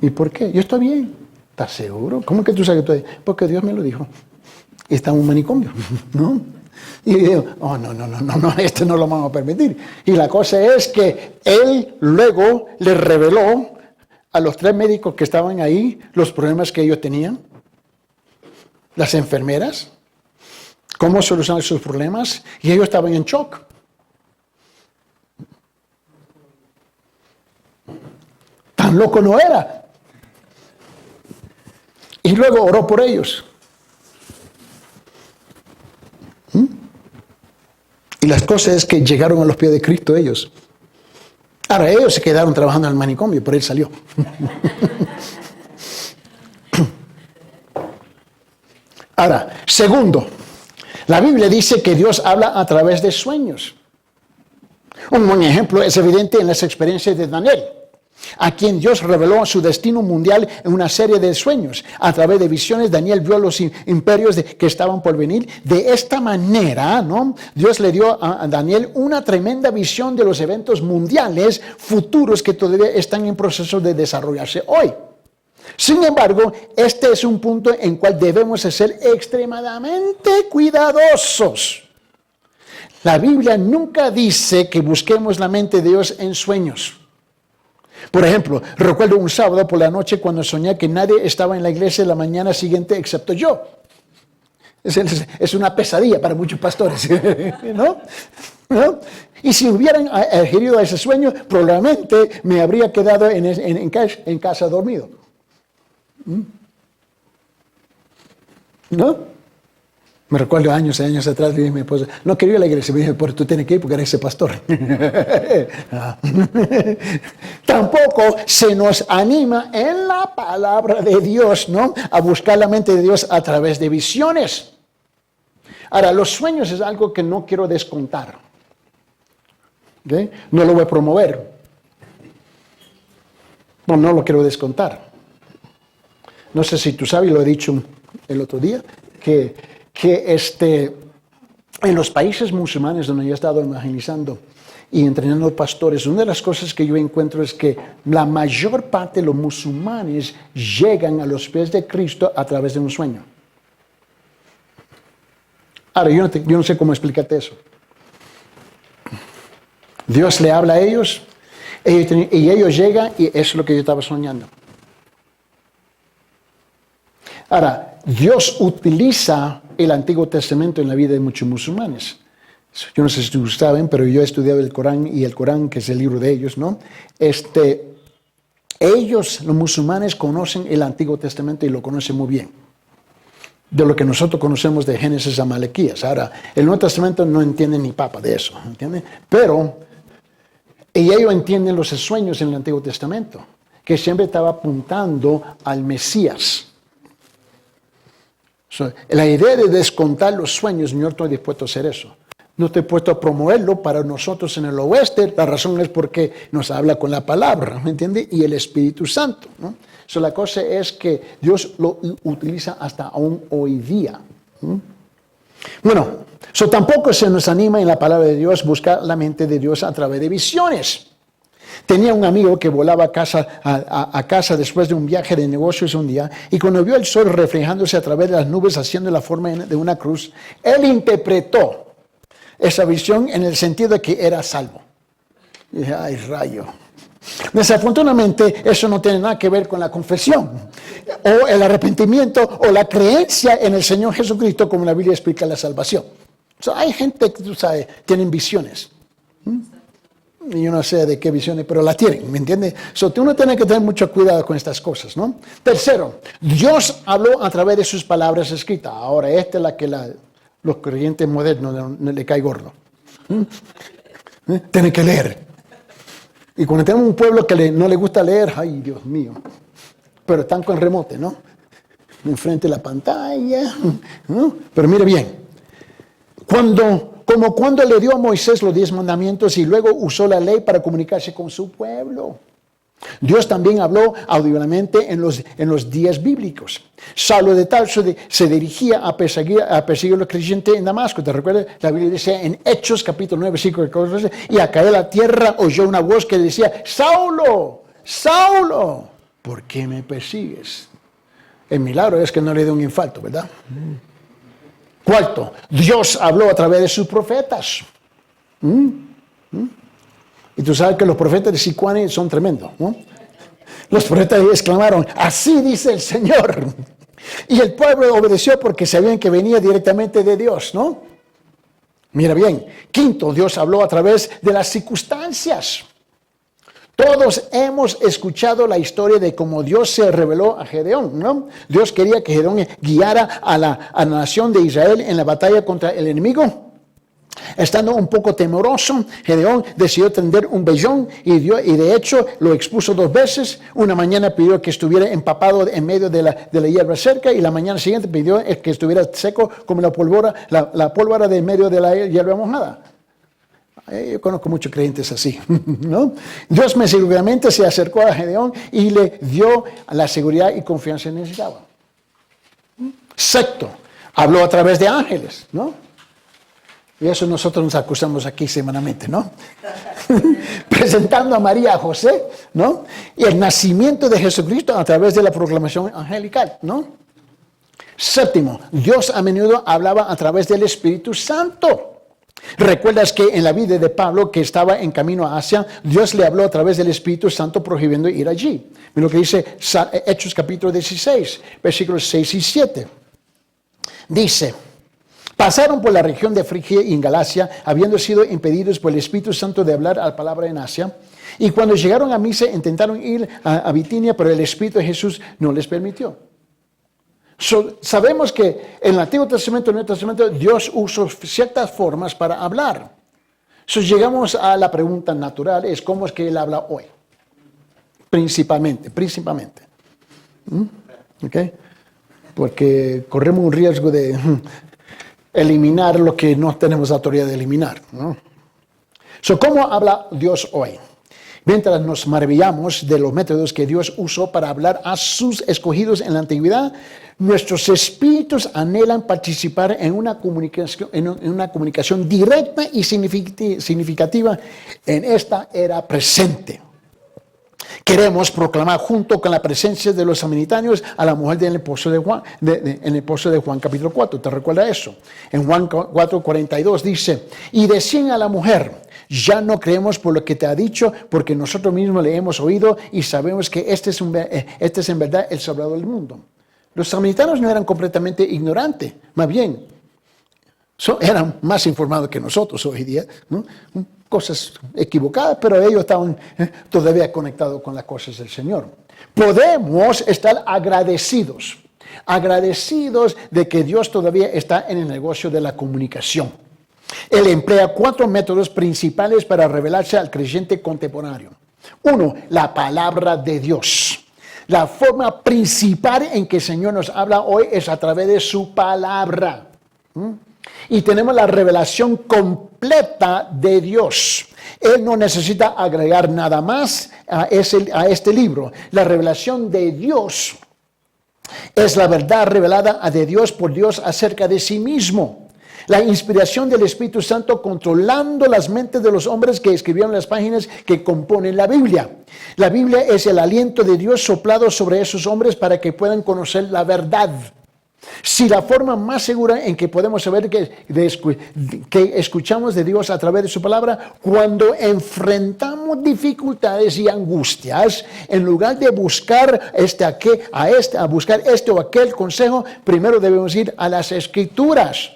¿Y por qué? Yo estoy bien. ¿Estás seguro? ¿Cómo que tú sabes que estoy bien? Porque Dios me lo dijo. Está en un manicomio, ¿no? Y digo, oh, no, esto no lo vamos a permitir. Y la cosa es que él luego le reveló a los 3 médicos que estaban ahí los problemas que ellos tenían, las enfermeras, cómo solucionar sus problemas, y ellos estaban en shock. Tan loco no era. Y luego oró por ellos. Y las cosas es que llegaron a los pies de Cristo ellos. Ahora ellos se quedaron trabajando en el manicomio, pero él salió. Ahora, segundo, la Biblia dice que Dios habla a través de sueños. Un buen ejemplo es evidente en las experiencias de Daniel, a quien Dios reveló su destino mundial en una serie de sueños. A través de visiones, Daniel vio los imperios que estaban por venir. De esta manera, ¿no? Dios le dio a Daniel una tremenda visión de los eventos mundiales futuros que todavía están en proceso de desarrollarse hoy. Sin embargo, este es un punto en cual debemos ser extremadamente cuidadosos. La Biblia nunca dice que busquemos la mente de Dios en sueños. Por ejemplo, recuerdo un sábado por la noche cuando soñé que nadie estaba en la iglesia la mañana siguiente excepto yo. Es una pesadilla para muchos pastores, ¿no? Y si hubieran adherido a ese sueño, probablemente me habría quedado en casa dormido. ¿No? Me recuerdo años y años atrás, le dije a mi esposa, no quería ir a la iglesia. Me dije, pero tú tienes que ir porque eres ese pastor. Tampoco se nos anima en la palabra de Dios, ¿no? A buscar la mente de Dios a través de visiones. Ahora, los sueños es algo que no quiero descontar. ¿Okay? No lo voy a promover. No lo quiero descontar. No sé si tú sabes, lo he dicho el otro día, que en los países musulmanes donde yo he estado evangelizando y entrenando pastores, una de las cosas que yo encuentro es que la mayor parte de los musulmanes llegan a los pies de Cristo a través de un sueño. Ahora, yo no sé cómo explicarte eso. Dios le habla a ellos y ellos llegan y eso es lo que yo estaba soñando. Ahora, Dios utiliza el Antiguo Testamento en la vida de muchos musulmanes. Yo no sé si ustedes saben, pero yo he estudiado el Corán y el Corán, que es el libro de ellos, ¿no? Ellos, los musulmanes, conocen el Antiguo Testamento y lo conocen muy bien. De lo que nosotros conocemos de Génesis a Malaquías. Ahora, el Nuevo Testamento no entiende ni papa de eso, ¿entienden? Pero ellos entienden los sueños en el Antiguo Testamento, que siempre estaba apuntando al Mesías. La idea de descontar los sueños, yo no estoy dispuesto a hacer eso. No estoy puesto a promoverlo para nosotros en el oeste. La razón es porque nos habla con la palabra, ¿me entiende? Y el Espíritu Santo, ¿no? La cosa es que Dios lo utiliza hasta aún hoy día. Bueno, tampoco se nos anima en la palabra de Dios buscar la mente de Dios a través de visiones. Tenía un amigo que volaba a casa después de un viaje de negocios un día, y cuando vio el sol reflejándose a través de las nubes haciendo la forma de una cruz, él interpretó esa visión en el sentido de que era salvo. Y dije, ay, rayo. Desafortunadamente, eso no tiene nada que ver con la confesión, o el arrepentimiento, o la creencia en el Señor Jesucristo, como la Biblia explica la salvación. Hay gente que, tú sabes, tienen visiones. Y yo no sé de qué visiones, pero la tienen, ¿me entiendes? Uno tiene que tener mucho cuidado con estas cosas, ¿no? Tercero, Dios habló a través de sus palabras escritas. Ahora, esta es la que los creyentes modernos no le cae gordo. Tienen que leer. Y cuando tenemos un pueblo que no le gusta leer, ay, Dios mío. Pero están con remote, ¿no? Enfrente de la pantalla, ¿no? Pero mire bien. Como cuando le dio a Moisés los 10 mandamientos y luego usó la ley para comunicarse con su pueblo. Dios también habló audiblemente en los días bíblicos. Saulo de Tarso se dirigía a perseguir a los creyentes en Damasco. ¿Te recuerdas? La Biblia dice en Hechos capítulo 9, versículo 14, y a caer a la tierra oyó una voz que decía, Saulo, Saulo, ¿por qué me persigues? El milagro es que no le dio un infarto, ¿verdad? Cuarto, Dios habló a través de sus profetas. Y tú sabes que los profetas de Sicuani son tremendos, ¿no? Los profetas exclamaron, así dice el Señor. Y el pueblo obedeció porque sabían que venía directamente de Dios, ¿no? Mira bien. Quinto, Dios habló a través de las circunstancias. Todos hemos escuchado la historia de cómo Dios se reveló a Gedeón, ¿no? Dios quería que Gedeón guiara a la nación de Israel en la batalla contra el enemigo. Estando un poco temeroso, Gedeón decidió tender un vellón y de hecho lo expuso 2 veces. Una mañana pidió que estuviera empapado en medio de la hierba cerca, y la mañana siguiente pidió que estuviera seco como la pólvora de medio de la hierba mojada. Yo conozco muchos creyentes así, ¿no? Dios misericordiosamente se acercó a Gedeón y le dio la seguridad y confianza que necesitaba. Sexto, habló a través de ángeles, ¿no? Y eso nosotros nos acusamos aquí semanalmente, ¿no? Presentando a María a José, ¿no? Y el nacimiento de Jesucristo a través de la proclamación angelical, ¿no? Séptimo, Dios a menudo hablaba a través del Espíritu Santo. ¿Recuerdas que en la vida de Pablo, que estaba en camino a Asia, Dios le habló a través del Espíritu Santo prohibiendo ir allí? Mira lo que dice Hechos capítulo 16, versículos 6 y 7. Dice, pasaron por la región de Frigia y en Galacia, habiendo sido impedidos por el Espíritu Santo de hablar a la palabra en Asia. Y cuando llegaron a Misa, intentaron ir a Bitinia, pero el Espíritu de Jesús no les permitió. Sabemos que en el Antiguo Testamento y el Nuevo Testamento Dios usó ciertas formas para hablar. Llegamos a la pregunta natural, es cómo es que Él habla hoy. Principalmente. ¿Okay? Porque corremos un riesgo de eliminar lo que no tenemos autoridad de eliminar, ¿no? ¿Cómo habla Dios hoy? Mientras nos maravillamos de los métodos que Dios usó para hablar a sus escogidos en la antigüedad, nuestros espíritus anhelan participar en una comunicación directa y significativa en esta era presente. Queremos proclamar junto con la presencia de los samaritanios a la mujer del esposo de Juan, en el esposo de Juan capítulo 4. ¿Te recuerda eso? En Juan 4:42 dice, y decían a la mujer, ya no creemos por lo que te ha dicho, porque nosotros mismos le hemos oído y sabemos que este es en verdad el Salvador del mundo. Los samaritanos no eran completamente ignorantes, más bien, Eran más informados que nosotros hoy día, ¿no? Cosas equivocadas, pero ellos estaban todavía conectados con las cosas del Señor. Podemos estar agradecidos de que Dios todavía está en el negocio de la comunicación. Él emplea 4 métodos principales para revelarse al creyente contemporáneo. 1, la palabra de Dios. La forma principal en que el Señor nos habla hoy es a través de su palabra. Y tenemos la revelación completa de Dios. Él no necesita agregar nada más a este libro. La revelación de Dios es la verdad revelada de Dios por Dios acerca de sí mismo. La inspiración del Espíritu Santo controlando las mentes de los hombres que escribieron las páginas que componen la Biblia. La Biblia es el aliento de Dios soplado sobre esos hombres para que puedan conocer la verdad. Si la forma más segura en que podemos saber que escuchamos de Dios a través de su palabra, cuando enfrentamos dificultades y angustias, en lugar de buscar buscar este o aquel consejo, primero debemos ir a las Escrituras.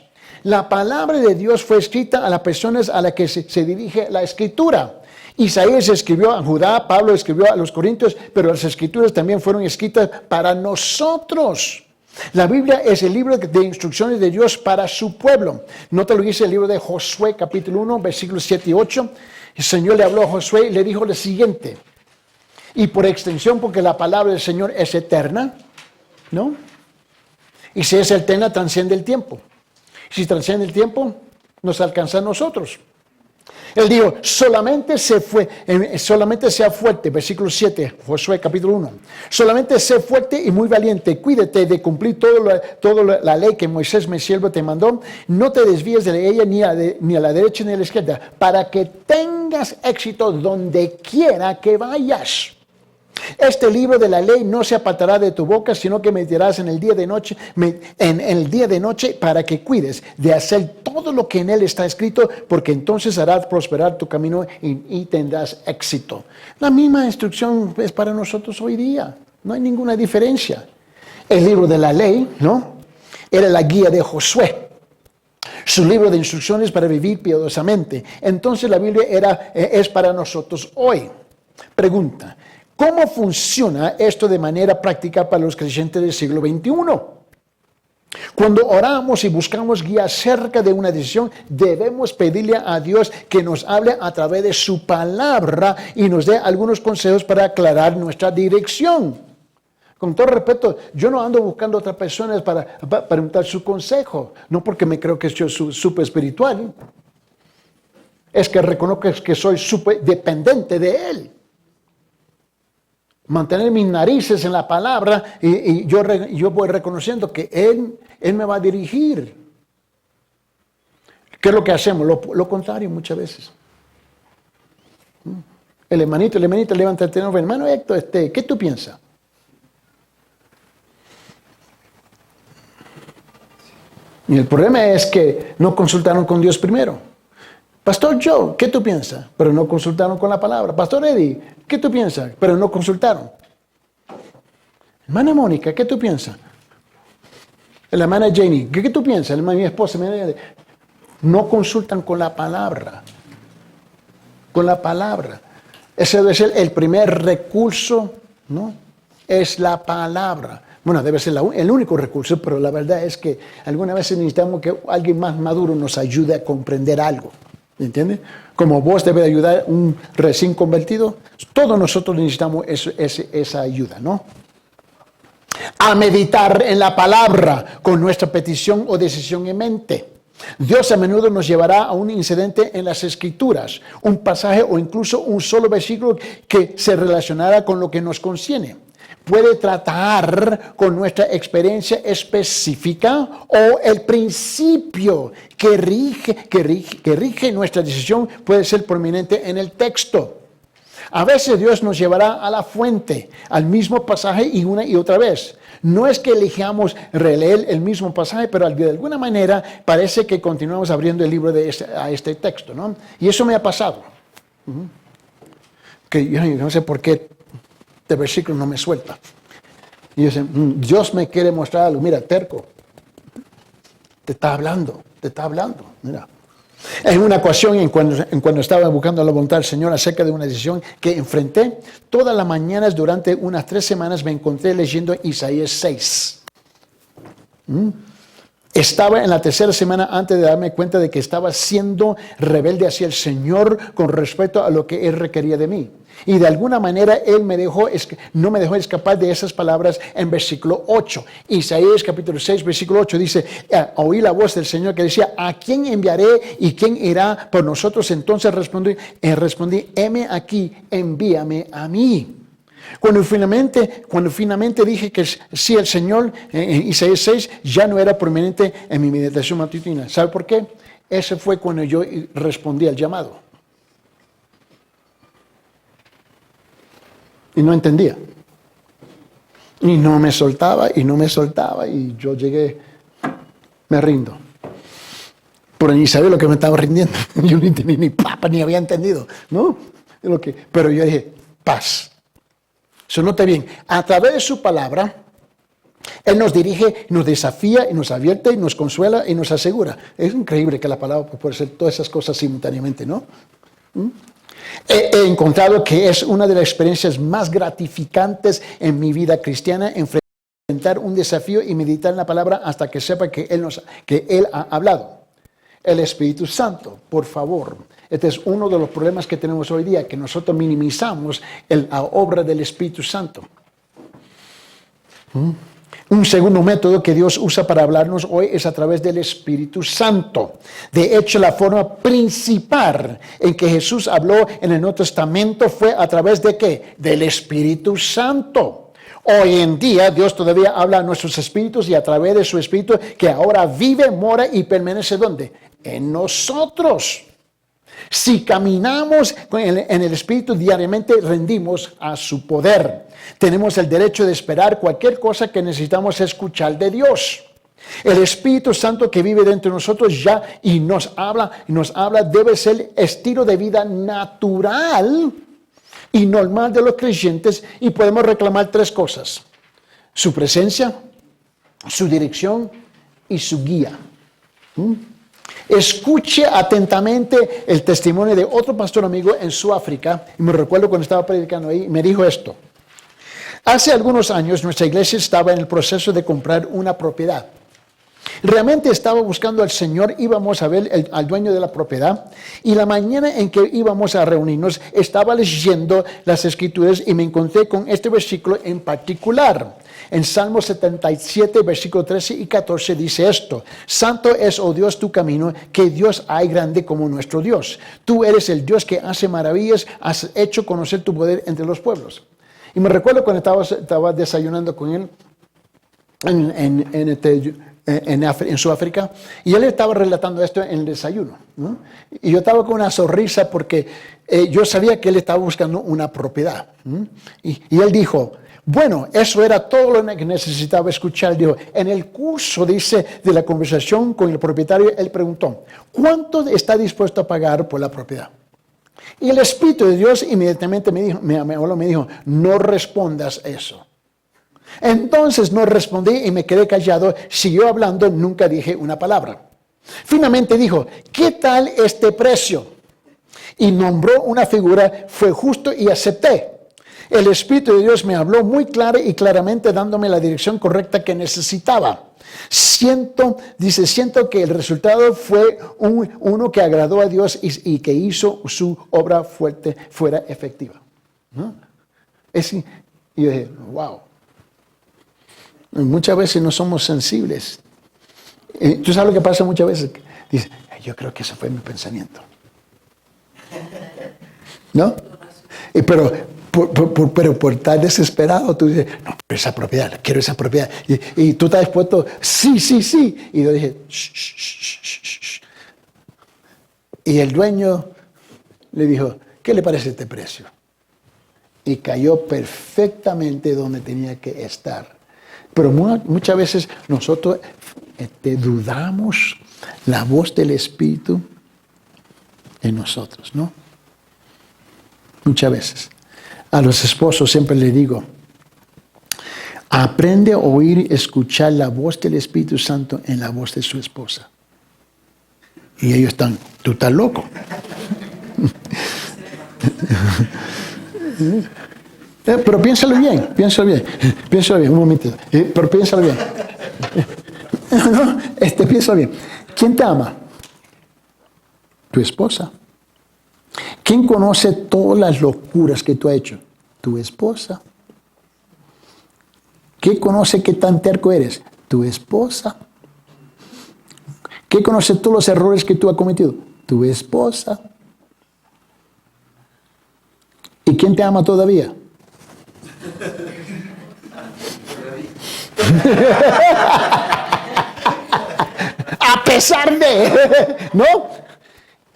La palabra de Dios fue escrita a las personas a las que se dirige la Escritura. Isaías escribió a Judá, Pablo escribió a los Corintios, pero las Escrituras también fueron escritas para nosotros. La Biblia es el libro de instrucciones de Dios para su pueblo. Nota lo que dice el libro de Josué, capítulo 1, versículos 7 y 8. El Señor le habló a Josué y le dijo lo siguiente. Y por extensión, porque la palabra del Señor es eterna, ¿no? Y si es eterna, trasciende el tiempo. Si trasciende el tiempo, nos alcanza a nosotros. Él dijo, solamente sea fuerte, versículo 7, Josué capítulo 1. Solamente sé fuerte y muy valiente, cuídate de cumplir toda la ley que Moisés, mi siervo, te mandó. No te desvíes de ella ni a la derecha ni a la izquierda, para que tengas éxito donde quiera que vayas. Este libro de la ley no se apartará de tu boca, sino que meditarás en el día de noche para que cuides de hacer todo lo que en él está escrito, porque entonces harás prosperar tu camino y tendrás éxito. La misma instrucción es para nosotros hoy día. No hay ninguna diferencia. El libro de la ley, ¿no?, era la guía de Josué. Su libro de instrucciones para vivir piadosamente. Entonces la Biblia es para nosotros hoy. Pregunta. ¿Cómo funciona esto de manera práctica para los creyentes del siglo XXI? Cuando oramos y buscamos guía acerca de una decisión, debemos pedirle a Dios que nos hable a través de su palabra y nos dé algunos consejos para aclarar nuestra dirección. Con todo respeto, yo no ando buscando a otras personas para preguntar su consejo, no porque me creo que soy súper espiritual, es que reconozco que soy súper dependiente de Él. Mantener mis narices en la palabra y yo voy reconociendo que Él me va a dirigir. ¿Qué es lo que hacemos? Lo contrario muchas veces. El hermanito levanta el teléfono, hermano Héctor, ¿qué tú piensas? Y el problema es que no consultaron con Dios primero. Pastor Joe, ¿qué tú piensas? Pero no consultaron con la palabra. Pastor Eddie, ¿qué tú piensas? Pero no consultaron. Hermana Mónica, ¿qué tú piensas? La hermana Jenny, ¿qué tú piensas? Mi esposa, no consultan con la palabra. Con la palabra. Ese debe ser el primer recurso, ¿no? Es la palabra. Bueno, debe ser el único recurso, pero la verdad es que algunas veces necesitamos que alguien más maduro nos ayude a comprender algo. ¿Entiendes? Como vos debe ayudar a un recién convertido, todos nosotros necesitamos esa ayuda, ¿no? A meditar en la palabra con nuestra petición o decisión en mente. Dios a menudo nos llevará a un incidente en las Escrituras, un pasaje o incluso un solo versículo que se relacionará con lo que nos concierne. Puede tratar con nuestra experiencia específica o el principio que rige nuestra decisión puede ser prominente en el texto. A veces Dios nos llevará a la fuente, al mismo pasaje y una y otra vez. No es que elijamos releer el mismo pasaje, pero de alguna manera parece que continuamos abriendo el libro a este texto, ¿no? Y eso me ha pasado. Que yo no sé por qué este versículo no me suelta. Y yo sé, Dios me quiere mostrar algo. Mira, terco, te está hablando. te está hablando. Mira. En una ocasión, en cuando estaba buscando la voluntad del Señor acerca de una decisión que enfrenté, todas las mañanas durante unas 3 semanas me encontré leyendo Isaías 6. Estaba en la 3ª semana antes de darme cuenta de que estaba siendo rebelde hacia el Señor con respecto a lo que Él requería de mí. Y de alguna manera Él no me dejó escapar de esas palabras en versículo 8. Isaías capítulo 6, versículo 8 dice, oí la voz del Señor que decía, ¿a quién enviaré y quién irá por nosotros? Entonces respondí, heme aquí, envíame a mí. Cuando finalmente dije que sí, el Señor, en Isaías 6, ya no era prominente en mi meditación matutina. ¿Sabe por qué? Ese fue cuando yo respondí al llamado. Y no entendía. Y no me soltaba, y yo llegué, me rindo. Pero ni sabía lo que me estaba rindiendo. Yo ni papa, ni había entendido, ¿no? Pero yo dije, paz. So, note bien, a través de su palabra, Él nos dirige, nos desafía, y nos advierte, y nos consuela, y nos asegura. Es increíble que la palabra puede hacer todas esas cosas simultáneamente, ¿no? He encontrado que es una de las experiencias más gratificantes en mi vida cristiana, enfrentar un desafío y meditar en la palabra hasta que sepa que Él ha hablado. El Espíritu Santo, por favor. Este es uno de los problemas que tenemos hoy día, que nosotros minimizamos la obra del Espíritu Santo. Un segundo método que Dios usa para hablarnos hoy es a través del Espíritu Santo. De hecho, la forma principal en que Jesús habló en el Nuevo Testamento fue a través de ¿qué? Del Espíritu Santo. Hoy en día Dios todavía habla a nuestros espíritus y a través de su Espíritu que ahora vive, mora y permanece ¿dónde? En nosotros. Si caminamos en el Espíritu diariamente, rendimos a su poder. Tenemos el derecho de esperar cualquier cosa que necesitamos escuchar de Dios. El Espíritu Santo que vive dentro de nosotros ya y nos habla, debe ser estilo de vida natural y normal de los creyentes, y podemos reclamar 3 cosas: su presencia, su dirección y su guía. Escuche atentamente el testimonio de otro pastor amigo en Sudáfrica, y me recuerdo cuando estaba predicando ahí, me dijo esto. Hace algunos años nuestra iglesia estaba en el proceso de comprar una propiedad. Realmente estaba buscando al Señor, íbamos a ver al dueño de la propiedad, y la mañana en que íbamos a reunirnos estaba leyendo las Escrituras y me encontré con este versículo en particular. En Salmo 77, versículo 13 y 14 dice esto: Santo es, oh Dios, tu camino, que Dios hay grande como nuestro Dios. Tú eres el Dios que hace maravillas, has hecho conocer tu poder entre los pueblos. Y me recuerdo cuando estaba desayunando con él en Sudáfrica, y él estaba relatando esto en el desayuno, ¿no? Y yo estaba con una sonrisa porque yo sabía que él estaba buscando una propiedad, ¿no? Y él dijo, bueno, eso era todo lo que necesitaba escuchar. Dijo, en el curso, dice, de la conversación con el propietario, él preguntó, ¿cuánto está dispuesto a pagar por la propiedad? Y el Espíritu de Dios inmediatamente me dijo, no respondas eso. Entonces no respondí y me quedé callado, siguió hablando, nunca dije una palabra. Finalmente dijo, ¿qué tal este precio? Y nombró una figura, fue justo y acepté. El Espíritu de Dios me habló muy claro y claramente dándome la dirección correcta que necesitaba. Siento que el resultado fue uno que agradó a Dios y que hizo su obra fuera efectiva. ¿No? Y yo dije, wow. Muchas veces no somos sensibles. ¿Tú sabes lo que pasa muchas veces? Dice, yo creo que ese fue mi pensamiento. ¿No? Pero por estar desesperado, tú dices, no, pero esa propiedad, quiero esa propiedad. Y tú estás dispuesto, sí. Y yo dije, shh. Y el dueño le dijo, ¿qué le parece este precio? Y cayó perfectamente donde tenía que estar. Pero muchas veces nosotros dudamos la voz del Espíritu en nosotros, ¿no? Muchas veces. A los esposos siempre les digo, aprende a oír y escuchar la voz del Espíritu Santo en la voz de su esposa. Y ellos están, tú estás loco. Pero piénsalo bien, un momentito. Pero piénsalo bien. No, piénsalo bien. ¿Quién te ama? Tu esposa. ¿Quién conoce todas las locuras que tú has hecho? Tu esposa. ¿Quién conoce qué tan terco eres? Tu esposa. ¿Quién conoce todos los errores que tú has cometido? Tu esposa. ¿Y quién te ama todavía? A pesar de, ¿no?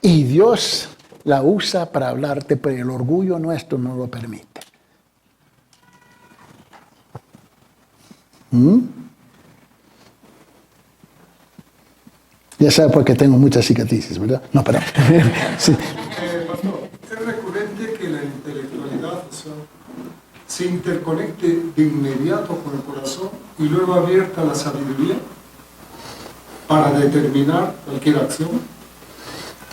Y Dios la usa para hablarte, pero el orgullo nuestro no lo permite. Ya sabes por qué tengo muchas cicatrices, ¿verdad? No, perdón. Sí. Pastor, es recurrente que la intelectualidad, o sea, se interconecte de inmediato con el corazón y luego abierta a la sabiduría para determinar cualquier acción.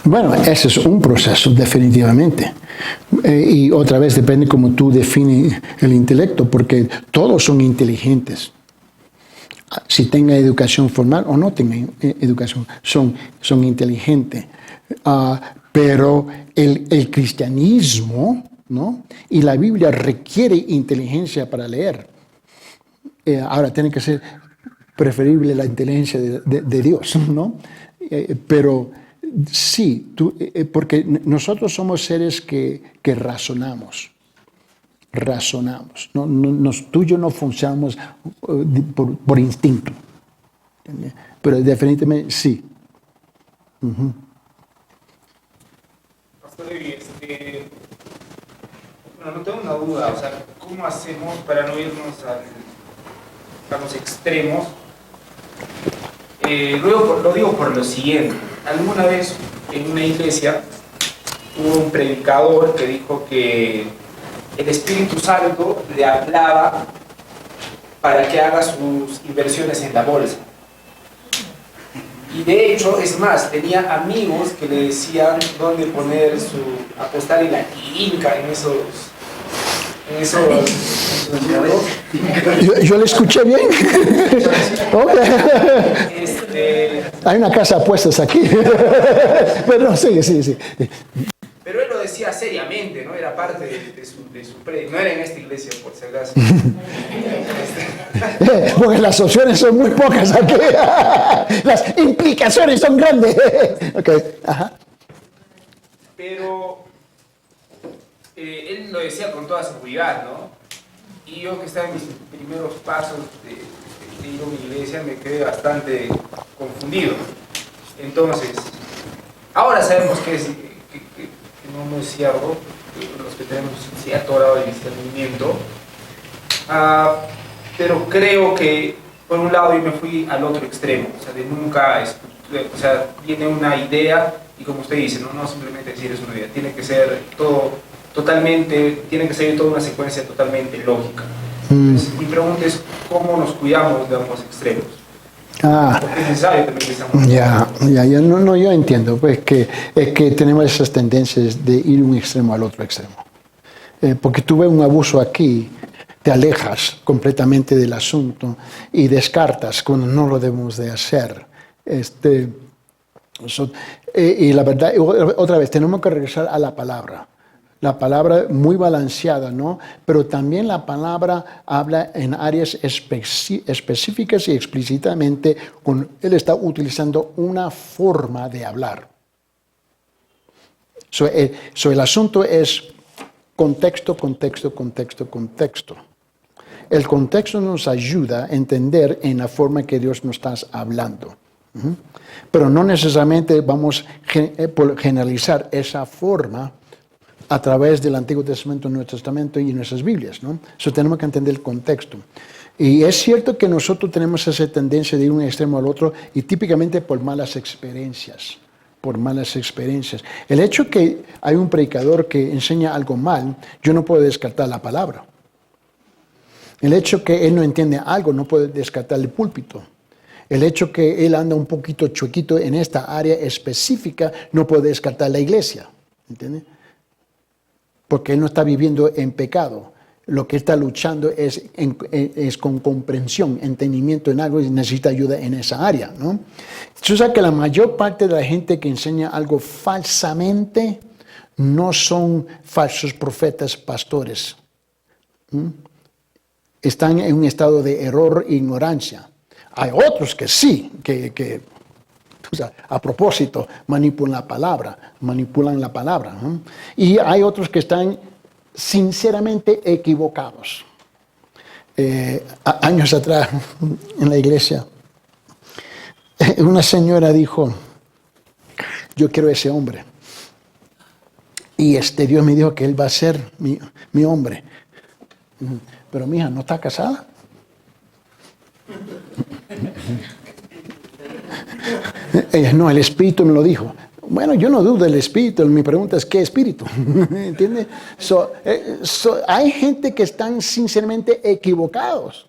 Bueno, ese es un proceso, definitivamente. Y otra vez depende cómo tú defines el intelecto, porque todos son inteligentes. Si tengan educación formal o no tengan educación, son inteligentes. Pero el cristianismo, ¿no? Y la Biblia requiere inteligencia para leer. Ahora, tiene que ser preferible la inteligencia de Dios, ¿no? Pero sí, porque nosotros somos seres que razonamos. No, tú y yo no funcionamos por instinto. Pero definitivamente sí. Pastor, bueno, no tengo una duda, o sea, ¿cómo hacemos para no irnos a los extremos? Lo digo por lo siguiente. Alguna vez en una iglesia hubo un predicador que dijo que el Espíritu Santo le hablaba para que haga sus inversiones en la bolsa. Y de hecho, es más, tenía amigos que le decían dónde poner apostar en la quinca, en esos yo le escuché bien. Hay una casa de apuestas aquí. Pero sí. Pero él lo decía seriamente, ¿no? Era parte de su no era en esta iglesia, por si acaso. Porque las opciones son muy pocas aquí. Las implicaciones son grandes. Okay. Ajá. Pero él lo decía con toda seguridad, ¿no? Y yo que estaba en mis primeros pasos de ir a una iglesia me quedé bastante confundido. Entonces, ahora sabemos que no es cierto, los que tenemos cierto grado de discernimiento, pero creo que por un lado yo me fui al otro extremo, o sea, de nunca, o sea, viene una idea y como usted dice, no simplemente decir es una idea, tiene que ser todo totalmente, tiene que ser toda una secuencia totalmente lógica. Entonces, mi pregunta es cómo nos cuidamos de ambos extremos. Porque es necesario también que seamos... yo entiendo, pues es que tenemos esas tendencias de ir de un extremo al otro extremo. Porque tú ves un abuso aquí, te alejas completamente del asunto y descartas cuando no lo debemos de hacer. Y la verdad, otra vez, tenemos que regresar a la palabra. La palabra muy balanceada, ¿no? Pero también la palabra habla en áreas específicas y explícitamente. Él está utilizando una forma de hablar. El asunto es contexto. El contexto nos ayuda a entender en la forma que Dios nos está hablando. Pero no necesariamente vamos a generalizar esa forma a través del Antiguo Testamento, Nuevo Testamento y nuestras Biblias, ¿no? Eso tenemos que entender el contexto. Y es cierto que nosotros tenemos esa tendencia de ir de un extremo al otro y típicamente por malas experiencias. El hecho que hay un predicador que enseña algo mal, yo no puedo descartar la palabra. El hecho que él no entiende algo, no puede descartar el púlpito. El hecho que él anda un poquito chuequito en esta área específica no puede descartar la iglesia, ¿entiende? Porque él no está viviendo en pecado. Lo que está luchando es con comprensión, entendimiento en algo y necesita ayuda en esa área, ¿no? Tú sabes que la mayor parte de la gente que enseña algo falsamente no son falsos profetas, pastores. Están en un estado de error e ignorancia. Hay otros que sí, que o sea, a propósito manipulan la palabra, ¿no? Y hay otros que están sinceramente equivocados. Años atrás en la iglesia, una señora dijo, yo quiero ese hombre. Y Dios me dijo que él va a ser mi hombre. Pero mi hija no está casada. Ella, no, el Espíritu me lo dijo. Bueno, yo no dudo del Espíritu, mi pregunta es ¿qué Espíritu? ¿Entiendes? Hay gente que están sinceramente equivocados.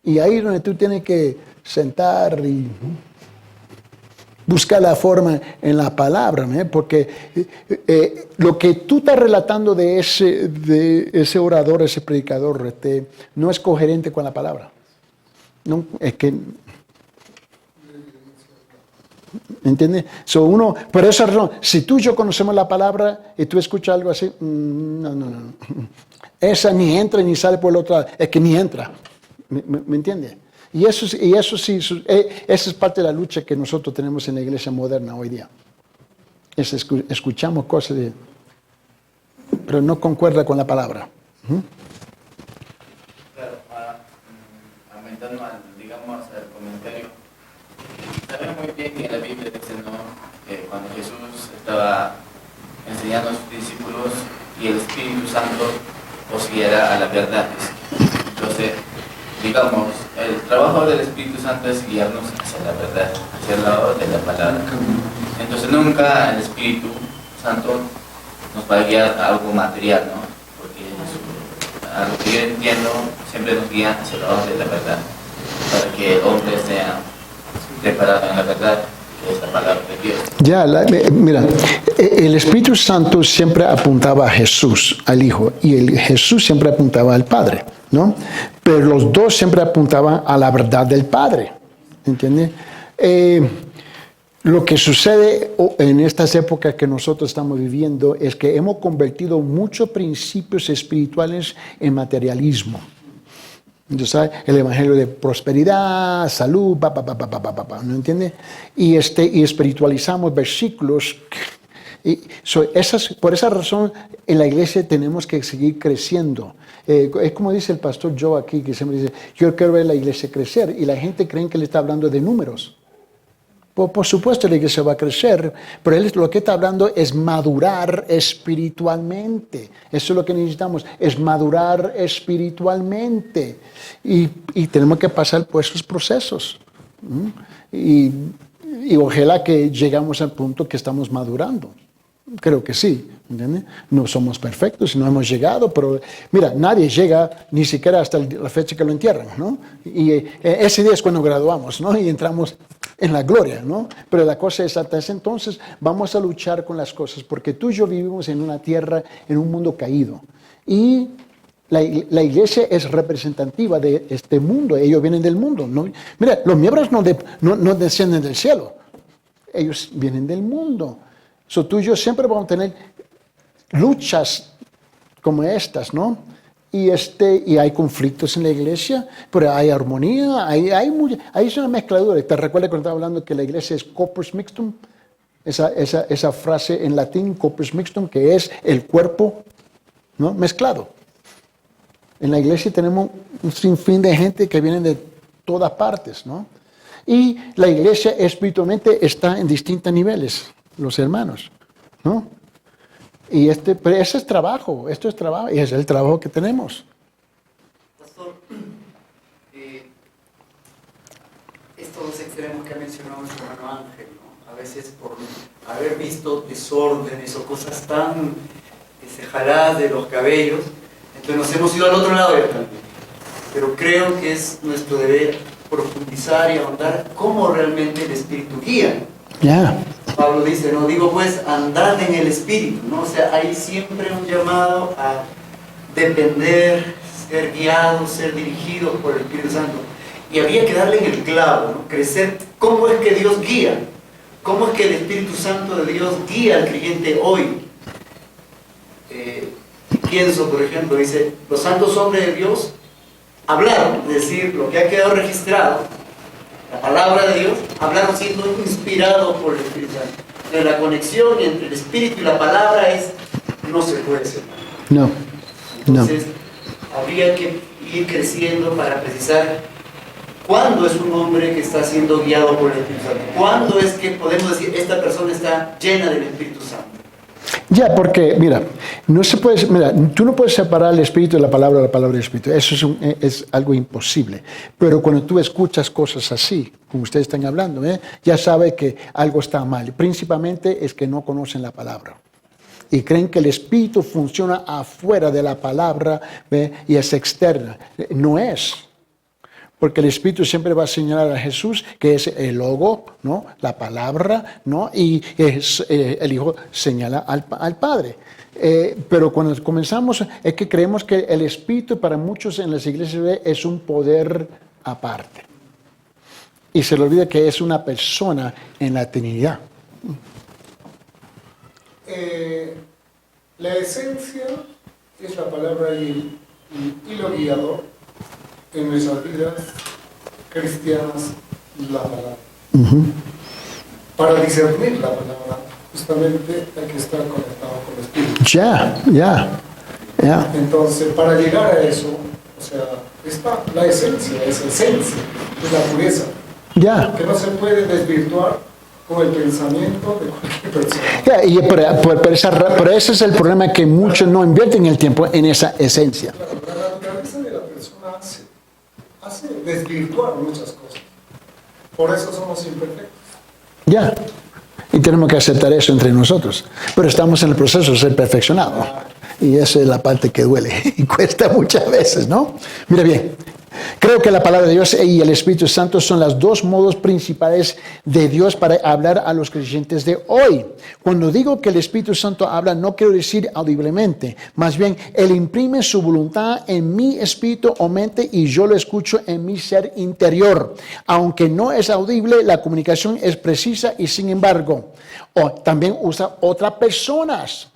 Y ahí es donde tú tienes que sentar y buscar la forma en la palabra, ¿eh? Porque lo que tú estás relatando de ese orador, ese predicador, no es coherente con la palabra. No, es que... ¿Entiendes? Por esa razón, si tú y yo conocemos la palabra y tú escuchas algo así, no. Esa ni entra ni sale por el otro lado, es que ni entra. ¿Me entiendes? Y eso sí, esa es parte de la lucha que nosotros tenemos en la iglesia moderna hoy día. Escuchamos cosas, pero no concuerda con la palabra. Claro, aumentando, digamos, el comentario. Sabemos muy bien que en la Biblia dice, ¿no?, que cuando Jesús estaba enseñando a sus discípulos y el Espíritu Santo os guiará a la verdad. Entonces, digamos, el trabajo del Espíritu Santo es guiarnos hacia la verdad, hacia el lado de la palabra. Entonces nunca el Espíritu Santo nos va a guiar a algo material, ¿no? Porque a lo que yo entiendo, siempre nos guía hacia el lado de la verdad, para que el hombre sea preparado en la verdad, que es la palabra de Dios. Ya, mira, el Espíritu Santo siempre apuntaba a Jesús, al Hijo, y Jesús siempre apuntaba al Padre, ¿no? Pero los dos siempre apuntaban a la verdad del Padre, ¿entiendes? Lo que sucede en estas épocas que nosotros estamos viviendo es que hemos convertido muchos principios espirituales en materialismo. Entonces, el evangelio de prosperidad, salud, ¿no entiendes? Y espiritualizamos versículos. Por esa razón, en la iglesia tenemos que seguir creciendo. Es como dice el pastor Joe aquí, que siempre dice, yo quiero ver la iglesia crecer. Y la gente cree que le está hablando de números. Por supuesto la iglesia va a crecer, pero él lo que está hablando es madurar espiritualmente. Eso es lo que necesitamos, es madurar espiritualmente. Y tenemos que pasar por esos procesos. Y ojalá que llegamos al punto que estamos madurando. Creo que sí, ¿entiendes? No somos perfectos, no hemos llegado, pero mira, nadie llega ni siquiera hasta la fecha que lo entierran, ¿no? Y ese día es cuando graduamos, ¿no? Y entramos en la gloria, ¿no? Pero la cosa es, hasta ese entonces vamos a luchar con las cosas, porque tú y yo vivimos en una tierra, en un mundo caído. Y la iglesia es representativa de este mundo, ellos vienen del mundo, ¿no? Mira, los miembros no descienden del cielo, ellos vienen del mundo. So, tú y yo siempre vamos a tener luchas como estas, ¿no? Y hay conflictos en la iglesia, pero hay armonía, hay una mezcladura. ¿Te recuerdas cuando estaba hablando que la iglesia es corpus mixtum? Esa frase en latín, corpus mixtum, que es el cuerpo, ¿no?, mezclado. En la iglesia tenemos un sinfín de gente que viene de todas partes, ¿no? Y la iglesia espiritualmente está en distintos niveles, los hermanos, ¿no? Pero ese es trabajo, esto es trabajo, y es el trabajo que tenemos. Pastor, estos dos extremos que ha mencionado nuestro hermano Ángel, ¿no? A veces por haber visto desórdenes o cosas tan jaladas de los cabellos, entonces nos hemos ido al otro lado del camino. Pero creo que es nuestro deber profundizar y ahondar cómo realmente el Espíritu guía. Ya. Pablo dice, no digo pues, andad en el Espíritu, ¿no? O sea, hay siempre un llamado a depender, ser guiado, ser dirigido por el Espíritu Santo. Y había que darle en el clavo, ¿no? Crecer, ¿cómo es que Dios guía? ¿Cómo es que el Espíritu Santo de Dios guía al creyente hoy? Pienso, por ejemplo, dice, los santos hombres de Dios hablaron, es decir, lo que ha quedado registrado, la palabra de Dios, hablaron siendo inspirados por el Espíritu Santo. Pero la conexión entre el Espíritu y la palabra no se puede separar. No. Entonces, habría que ir creciendo para precisar cuándo es un hombre que está siendo guiado por el Espíritu Santo. Cuándo es que podemos decir, esta persona está llena del Espíritu Santo. Ya, porque, mira, tú no puedes separar el espíritu de la palabra del espíritu. Eso es algo imposible. Pero cuando tú escuchas cosas así, como ustedes están hablando, ya sabes que algo está mal. Principalmente es que no conocen la palabra. Y creen que el espíritu funciona afuera de la palabra y es externa. No es. Porque el Espíritu siempre va a señalar a Jesús, que es el logo, ¿no? La palabra, ¿no? Y el Hijo señala al Padre. Pero cuando comenzamos, es que creemos que el Espíritu para muchos en las iglesias es un poder aparte. Y se le olvida que es una persona en la Trinidad. La esencia es la palabra y lo guiador en nuestras vidas cristianas, la palabra. Para discernir la palabra, justamente hay que estar conectado con el Espíritu. Ya. Entonces, para llegar a eso, o sea, está la esencia, es la pureza, que no se puede desvirtuar con el pensamiento de cualquier persona. Y por eso es el problema, que muchos no invierten el tiempo en esa esencia. Claro, la naturaleza de la persona hace desvirtuar muchas cosas. Por eso somos imperfectos. Ya. Y tenemos que aceptar eso entre nosotros. Pero estamos en el proceso de ser perfeccionados. Y esa es la parte que duele y cuesta muchas veces, ¿no? Mira bien. Creo que la palabra de Dios y el Espíritu Santo son los dos modos principales de Dios para hablar a los creyentes de hoy. Cuando digo que el Espíritu Santo habla, no quiero decir audiblemente. Más bien, Él imprime su voluntad en mi espíritu o mente y yo lo escucho en mi ser interior. Aunque no es audible, la comunicación es precisa y sin embargo, también usa otras personas.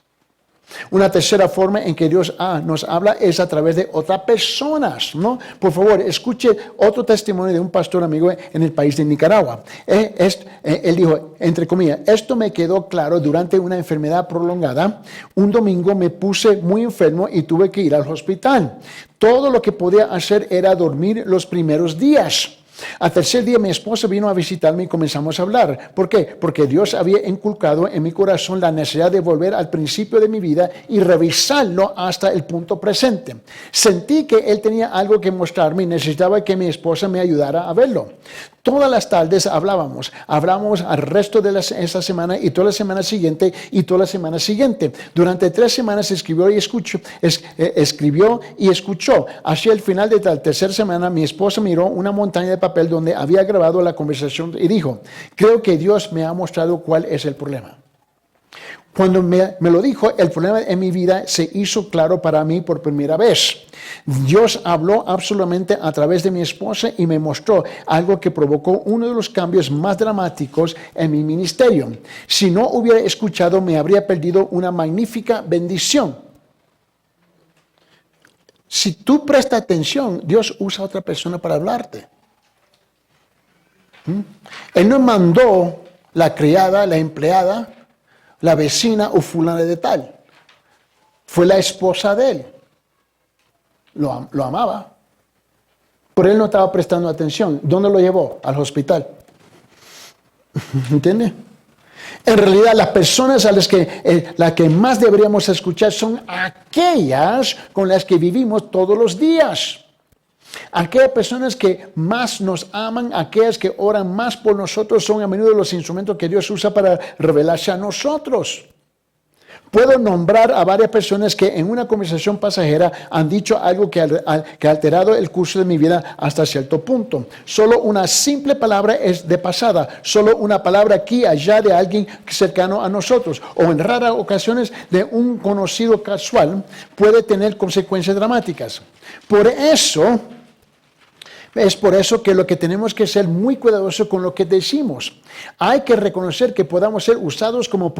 Una tercera forma en que Dios nos habla es a través de otras personas, ¿no? Por favor, escuche otro testimonio de un pastor amigo en el país de Nicaragua. Él dijo, entre comillas, esto me quedó claro durante una enfermedad prolongada. Un domingo me puse muy enfermo y tuve que ir al hospital. Todo lo que podía hacer era dormir los primeros días. Al tercer día mi esposa vino a visitarme y comenzamos a hablar. ¿Por qué? Porque Dios había inculcado en mi corazón la necesidad de volver al principio de mi vida y revisarlo hasta el punto presente. Sentí que Él tenía algo que mostrarme y necesitaba que mi esposa me ayudara a verlo. Todas las tardes hablábamos al resto de esa semana y toda la semana siguiente y toda la semana siguiente. Durante 3 semanas escribió y escuchó. Hacia el final de la tercera semana mi esposa miró una montaña de papel donde había grabado la conversación y dijo, creo que Dios me ha mostrado cuál es el problema. Cuando me lo dijo, el problema en mi vida se hizo claro para mí por primera vez. Dios habló absolutamente a través de mi esposa y me mostró algo que provocó uno de los cambios más dramáticos en mi ministerio. Si no hubiera escuchado, me habría perdido una magnífica bendición. Si tú prestas atención, Dios usa a otra persona para hablarte. Él no mandó la criada, la empleada, la vecina o fulana de tal. Fue la esposa de él. Lo amaba. Pero él no estaba prestando atención. ¿Dónde lo llevó? Al hospital. ¿Entiende? En realidad, las personas a las que más deberíamos escuchar son aquellas con las que vivimos todos los días. Aquellas personas que más nos aman, aquellas que oran más por nosotros, son a menudo los instrumentos que Dios usa para revelarse a nosotros. Puedo nombrar a varias personas que en una conversación pasajera han dicho algo que ha alterado el curso de mi vida hasta cierto punto. Solo una simple palabra es de pasada, solo una palabra aquí, allá de alguien cercano a nosotros, o en raras ocasiones de un conocido casual, puede tener consecuencias dramáticas. Es por eso que lo que tenemos que ser muy cuidadosos con lo que decimos. Hay que reconocer que podamos ser usados como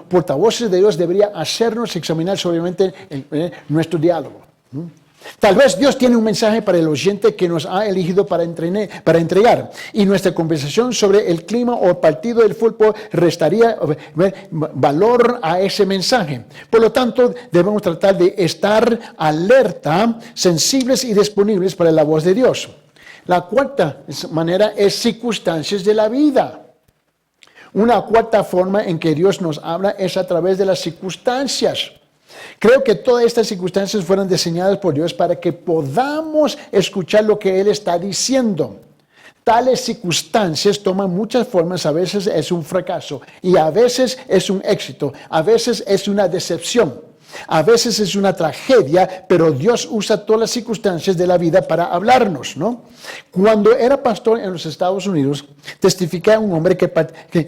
portavoces de Dios. Debería hacernos examinar sobriamente nuestro diálogo. Tal vez Dios tiene un mensaje para el oyente que nos ha elegido para entregar. Y nuestra conversación sobre el clima o el partido del fútbol restaría valor a ese mensaje. Por lo tanto, debemos tratar de estar alerta, sensibles y disponibles para la voz de Dios. La cuarta manera es circunstancias de la vida. Una cuarta forma en que Dios nos habla es a través de las circunstancias. Creo que todas estas circunstancias fueron diseñadas por Dios para que podamos escuchar lo que Él está diciendo. Tales circunstancias toman muchas formas, a veces es un fracaso y a veces es un éxito, a veces es una decepción, a veces es una tragedia, pero Dios usa todas las circunstancias de la vida para hablarnos, ¿no? Cuando era pastor en los Estados Unidos, testifiqué a un hombre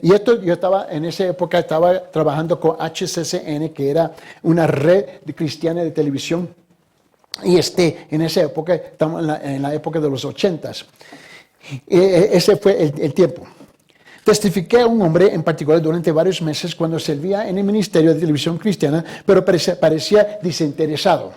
yo estaba en esa época trabajando con HCCN, que era una red cristiana de televisión, y en esa época, estamos en la época de los 80s. Ese fue el tiempo. Testifiqué a un hombre en particular durante varios meses cuando servía en el ministerio de televisión cristiana, pero parecía desinteresado.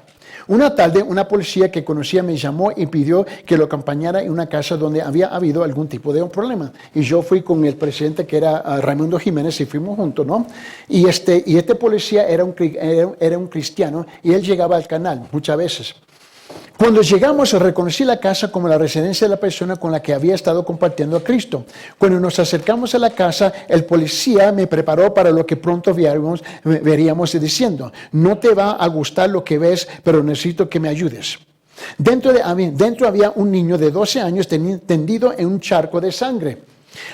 Una tarde, una policía que conocía me llamó y pidió que lo acompañara en una casa donde había habido algún tipo de un problema. Y yo fui con el presidente, que era Raimundo Jiménez, y fuimos juntos, ¿no? Y este policía era un cristiano y él llegaba al canal muchas veces. Cuando llegamos, reconocí la casa como la residencia de la persona con la que había estado compartiendo a Cristo. Cuando nos acercamos a la casa, el policía me preparó para lo que pronto veríamos diciendo: no te va a gustar lo que ves, pero necesito que me ayudes. Dentro había un niño de 12 años tendido en un charco de sangre.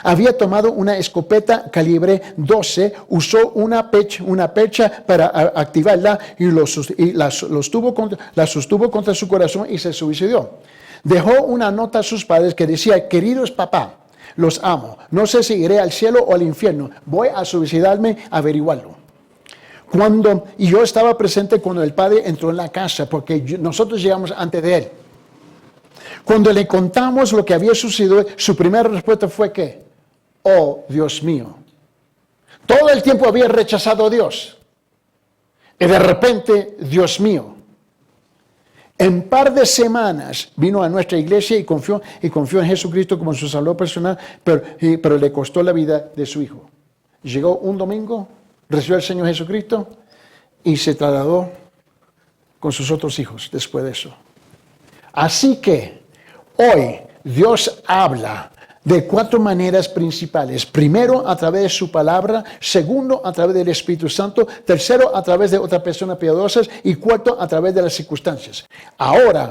Había tomado una escopeta calibre 12, usó una percha para activarla y la sostuvo contra su corazón y se suicidó. Dejó una nota a sus padres que decía: queridos papá, los amo, no sé si iré al cielo o al infierno, voy a suicidarme, averiguarlo. Y yo estaba presente cuando el padre entró en la casa, porque nosotros llegamos antes de él. Cuando le contamos lo que había sucedido, su primera respuesta fue que: oh, Dios mío. Todo el tiempo había rechazado a Dios. Y de repente, Dios mío. En par de semanas vino a nuestra iglesia y confió en Jesucristo como su Salvador personal, pero le costó la vida de su hijo. Llegó un domingo, recibió al Señor Jesucristo y se trasladó con sus otros hijos después de eso. Así que hoy Dios habla de 4 maneras principales. Primero, a través de su palabra. Segundo, a través del Espíritu Santo. Tercero, a través de otras personas piadosas. Y cuarto, a través de las circunstancias. Ahora,